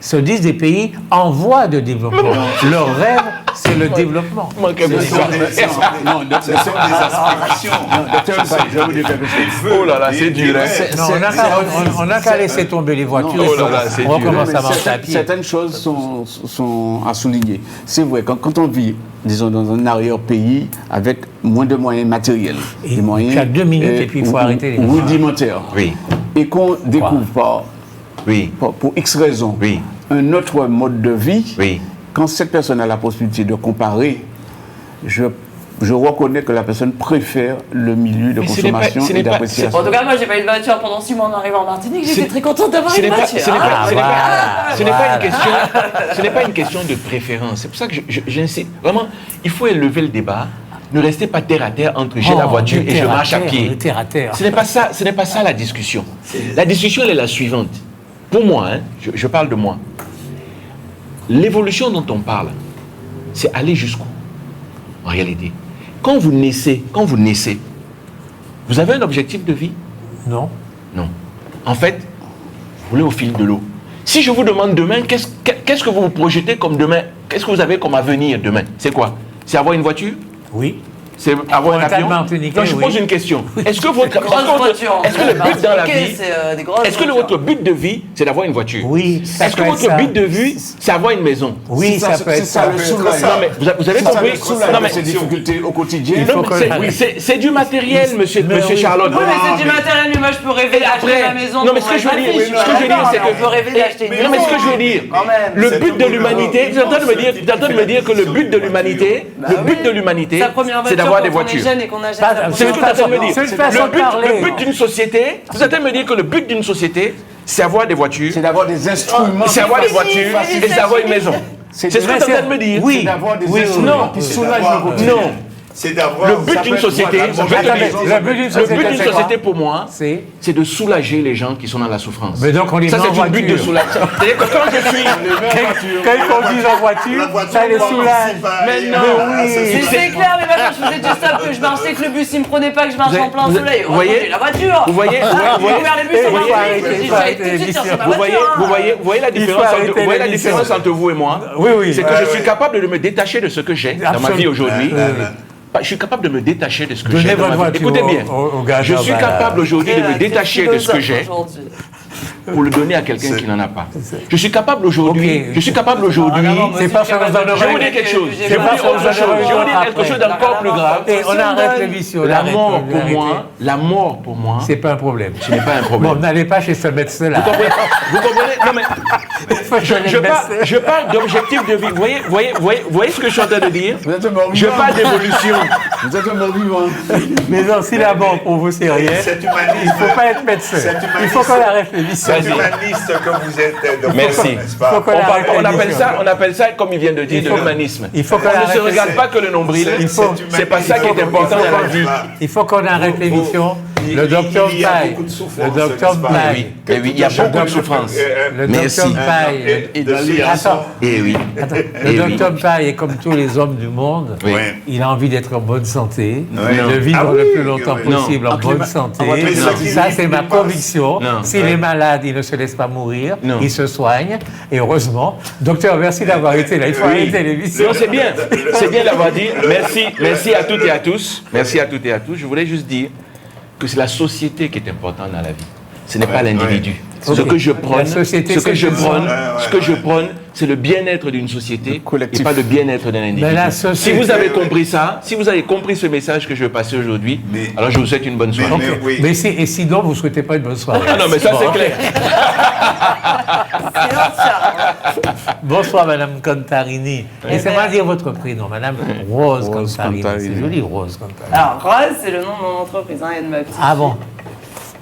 se disent des pays en voie de développement. Leur rêve, c'est le développement. Vous manquez de ça. Non, Ce sont des aspirations. docteur Mbaye, je vais vous dire quelque chose. Oh là là, c'est dur, hein. Non, on n'a qu'à laisser tomber les voitures. Non, oh là là, c'est on dur. recommence à Mais marcher à pied. certaines choses sont à souligner. C'est vrai, quand on vit, disons, dans un arrière-pays avec moins de moyens matériels, Et des moyens tu as 2 minutes et puis il faut arrêter les rudimentaires, Oui, et qu'on découvre pas, oui, pour X raisons, Oui. un autre mode de vie, oui. quand cette personne a la possibilité de comparer, je reconnais que la personne préfère le milieu de Mais ce n'est pas- consommation ce n'est et pas- d'appréciation. En tout cas, moi, j'ai pas eu de voiture pendant 6 mois en arrivant en Martinique. J'étais très contente d'avoir Ce une n'est pas, voiture. ce n'est pas- Ah, ce n'est pas- voilà, ce n'est pas voilà. une question, ce n'est pas une question de préférence. C'est pour ça que j'insiste. Vraiment, il faut élever le débat. Ne restez pas terre à terre entre j'ai la voiture et je marche à pied. Terre à terre. Ce n'est pas ça la discussion. La discussion, elle est la suivante. Pour moi, hein, je parle de moi. L'évolution dont on parle, c'est aller jusqu'où, en réalité. Quand vous naissez, vous avez un objectif de vie? Non. Non. En fait, vous voulez au fil de l'eau. Si je vous demande demain, qu'est-ce que vous vous projetez comme demain? Qu'est-ce que vous avez comme avenir demain? C'est quoi? C'est avoir une voiture? Oui. C'est avoir un Pour un tas de avion? Martiniquais, Non, je oui. pose une question. Est-ce que votre, Grosse voiture. est-ce que le but dans la Ok, vie, c'est des grosses est-ce que voitures. votre but de vie, c'est d'avoir une voiture? Oui, ça Est-ce que peut être votre ça. but de vie, c'est avoir une maison? Oui, ça peut être ça. le soulage. Non, mais vous avez Ça compris? le soulage Non, de mais ses difficultés au quotidien. Il faut non, mais que- c'est du matériel, monsieur oui. Charlotte. Oui, mais c'est du matériel, mais moi je peux rêver d'acheter ma maison. non, mais ce pour que je veux ma dire, fille, ce que je veux dire, c'est que on peut rêver d'acheter une non, mais maison. ce que je veux dire, Quand même. le C'est but tout de le l'humanité, monde. vous êtes en train de me dire que le but de l'humanité, Sa première c'est d'avoir des voiture quand on est voitures. jeune et qu'on achète Pas- sa C'est ce que première vous êtes en train de me dire. C'est une façon de parler. Le but d'une société, vous êtes en train de me dire que le but d'une société, c'est avoir des voitures, C'est d'avoir des instruments. c'est avoir des voitures et c'est avoir une maison. C'est ce que vous êtes en train de me dire. Oui. C'est d'avoir des Oui, instruments oui. qui C'est soulagent d'avoir- le quotidien. Non. C'est d'avoir. Le but d'une société, je vais te Attendez, dire, le but d'une le but société, d'une c'est quoi? société pour moi, C'est c'est de soulager les gens qui sont dans la souffrance. Mais donc on les Ça, met en c'est un but de voiture. soulagement. C'est-à-dire que quand je suis. Quand ils conduisent en voiture, ça les soulage. Mais non. C'est clair, mais maintenant je faisais du stop, que je marchais, que le bus il me prenait pas, que je marchais en plein soleil. vous voyez- J'ai la voiture. Vous voyez, J'ai ouvert les bus, il on faut m'a arrêter, dit, il faut j'allais arrêter tout de suite chercher ma vous voyez, voiture. vous voyez la différence arrêter entre, vous voyez la l'émission. différence entre vous et moi? Oui, oui. C'est que je suis capable de me détacher de ce que j'ai dans ma vie Absolument. aujourd'hui. je suis capable de me détacher de ce que Donnez j'ai dans votre ma vie. voiture Écoutez bien, au gars je suis capable aujourd'hui de me détacher de ce que j'ai aujourd'hui. pour le donner à quelqu'un qui n'en a pas. Je suis capable aujourd'hui, Ok. je suis capable aujourd'hui. C'est pas ça, vous en Je vais vous dire quelque chose. Je vais vous dire autre chose. Je vais vous dire quelque chose d'encore plus grave. Et on arrête l'émission. La mort pour moi, c'est pas un problème. ce n'est pas un Bon, problème. n'allez pas chez ce médecin-là. Vous comprenez? Non mais je parle d'objectif de vie. Vous voyez ce que je suis en train de dire? Vous êtes un mort Je vivant. parle d'évolution. Vous êtes un mort vivant. Mais non, si la mort pour vous c'est rien, Cet il ne faut pas être médecin. Il faut qu'on arrête l'émission. Cet humaniste que vous êtes, donc, Merci. n'est-ce pas? Faut qu'on arrête l'émission. On appelle ça, comme il vient de dire, de faut- l'humanisme. il faut qu'on On ne se arrête- regarde pas que le nombril. C'est pas ça qui est important dans la vie. Il faut qu'on arrête l'émission. Le docteur Il y a Paille. beaucoup de souffrance, Le docteur n'est-ce pas? Paille. Eh oui, il y a beaucoup de souffrance. Le Merci. docteur Paille. Et de ce garçon, Attends, Eh oui. attends. Eh Le oui. docteur Paille est comme tous les hommes du monde. Oui. Ouais. Il a envie d'être en bonne santé, Oui. de vivre Ah le oui, plus longtemps oui. possible Non. en bonne santé. Mais Ça, ce qui c'est ma dépasse- conviction. Non. S'il est malade, il ne se laisse pas mourir. Non. Il se soigne. Et heureusement. Docteur, merci d'avoir été là. Il faut arrêter l'émission. Non, c'est bien d'avoir dit. Merci à toutes et à tous. Merci à toutes et à tous. Je voulais juste dire que c'est la société qui est importante dans la vie. Ce n'est pas l'individu. Ok. Ce que je prône, La société, ce que c'est je le prône, ouais, ce ouais, que je ouais. prône, c'est le bien-être d'une société collectif. et pas le bien-être d'un individu. Mais la Si société- vous avez compris ça, si vous avez compris ce message que je veux passer aujourd'hui, Mais- alors je vous souhaite une bonne soirée. Mais oui. Mais et sinon, vous ne souhaitez pas une bonne soirée. Ah non, mais ça Bon, c'est ok. clair. Bonsoir, Madame Contarini. Laissez-moi dire votre prénom, Madame Rose Contarini. Contarini. C'est joli, Rose Contarini. Alors, Rose, c'est le nom de mon entreprise hein, et de ma petite Ah bon?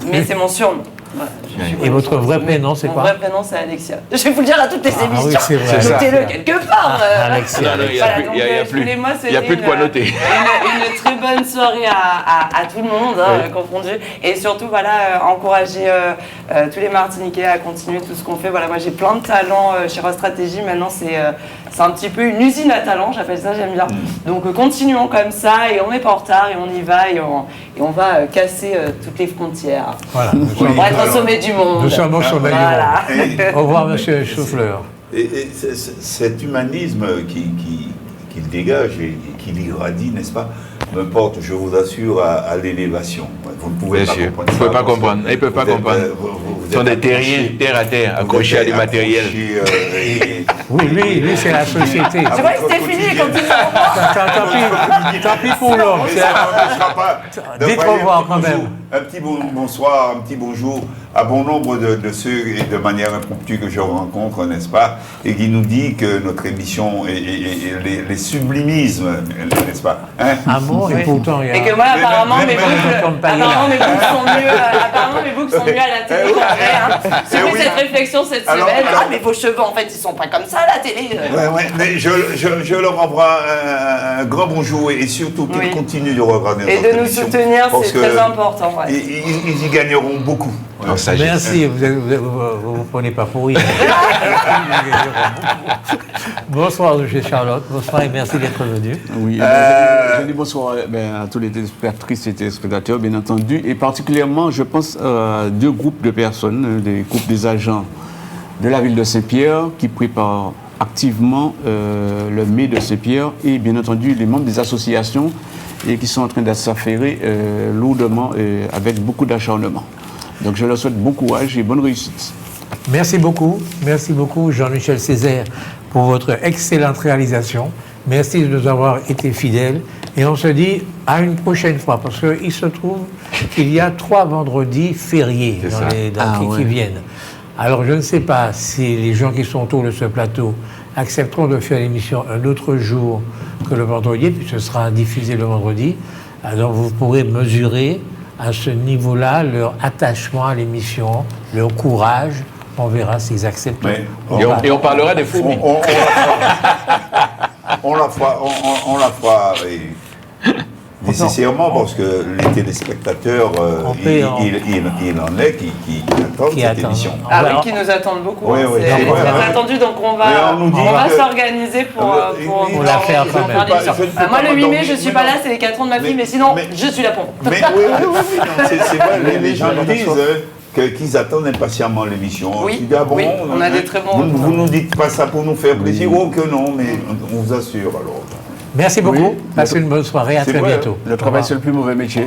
fille. Mais c'est mon surnom. Voilà, je suis Et votre vrai prénom, c'est Mon quoi? vrai prénom, c'est Alexia. Je vais vous le dire à toutes les Ah oui, émissions. c'est vrai. Notez-le quelque part. Alexia. Non, non, il n'y a Voilà, plus- donc, il y a je plus- voulais, moi, il y a plus de quoi souhaiter noter. Une très bonne soirée à tout le monde, hein, confondu. Et surtout, voilà, encourager tous les Martiniquais à continuer tout ce qu'on fait. Voilà, moi, j'ai plein de talents chez Rose Stratégie. Maintenant, c'est un petit peu une usine à talents, j'appelle ça, j'aime bien. Donc, continuons comme ça et on n'est pas en retard et on y va et on va casser toutes les frontières. Voilà. Nous On sommes, va être au sommet du monde. nous sommes au sommet du Voilà. monde. Au revoir, Monsieur Chauffleur. Et cet humanisme qu'il dégage et qu'il irradie, n'est-ce pas, me porte, je vous assure, à l'élévation. Vous ne pouvez Bien pas sûr. comprendre Vous ça. ne pouvez pas parce que comprendre. Ils ne peuvent pas vous êtes, comprendre. vous Ce sont êtes des terriens, accrochés. terre à terre, Vous accrochés êtes à du matériel. accrochés, Oui, lui, c'est la société. Je crois que c'était fini quand il Tant pis pour l'homme. Mais ça n'empêchera pas de Dites voyer au revoir un petit quand même. bonjour, un petit bonsoir, un petit bonjour à bon nombre de ceux et de manière impromptue que je rencontre, n'est-ce pas, et qui nous dit que notre émission et les sublimismes, n'est-ce pas, hein? Ah bon, et pourtant, il y a... Et que moi, apparemment, Mais- mes mais- boucles sont mieux à la télé qu'en vrai. Hein. J'ai Eh fait oui. cette réflexion cette Alors, semaine. alors- Ah, mais vos cheveux, en fait, ils sont pas comme ça à la télé. Ouais, mais je leur envoie un grand bonjour et surtout qu'ils Oui. continuent de regarder Et notre de nous émission, soutenir, parce c'est que très important. Ouais. Ils y gagneront beaucoup. En sagesse. Merci, vous prenez pas pour rien. Bonsoir, M. Charlotte. Bonsoir et merci d'être venu. Oui, je dis bonsoir à tous les téléspectatrices et téléspectateurs, bien entendu, et particulièrement, je pense à deux groupes de personnes, des groupes des agents de la ville de Saint-Pierre qui préparent activement le mai de Saint-Pierre et bien entendu les membres des associations et qui sont en train de s'affairer lourdement avec beaucoup d'acharnement. Donc je leur souhaite bon courage et bonne réussite. Merci beaucoup Jean-Michel Césaire pour votre excellente réalisation. Merci de nous avoir été fidèles et on se dit à une prochaine fois parce qu'il se trouve qu'il y a 3 vendredis fériés C'est ça. qui viennent. Alors je ne sais pas si les gens qui sont autour de ce plateau accepteront de faire l'émission un autre jour que le vendredi, puis ce sera diffusé le vendredi. Alors vous pourrez mesurer à ce niveau-là leur attachement à l'émission, leur courage. On verra s'ils acceptent. Mais Et on parlera des fourmis. On la fera nécessairement parce que les téléspectateurs, il en est qui attendent Qui cette attendent. émission. Ah Alors- oui, qui nous attendent beaucoup. Oui, hein. oui, C'est donc, très voilà. attendu, donc on Mais on nous dit va que- s'organiser pour la faire quand même. faire l'émission. Je ne peux Moi, pas le 8 mai, m'endormir, je suis mais pas non. là, c'est les 4 ans de ma fille, Mais- mais sinon, mais- je suis là pour. Mais oui, c'est vrai, les gens nous disent qu'ils attendent impatiemment l'émission. Oui, Tu dis, ah bon, oui, on a des très bons Vous retours. ne nous dites pas ça pour nous faire plaisir, oh que non, mais on vous assure alors. Merci beaucoup. Oui. Passez une bonne soirée. À C'est très vrai. bientôt. Le travail, c'est le plus mauvais métier.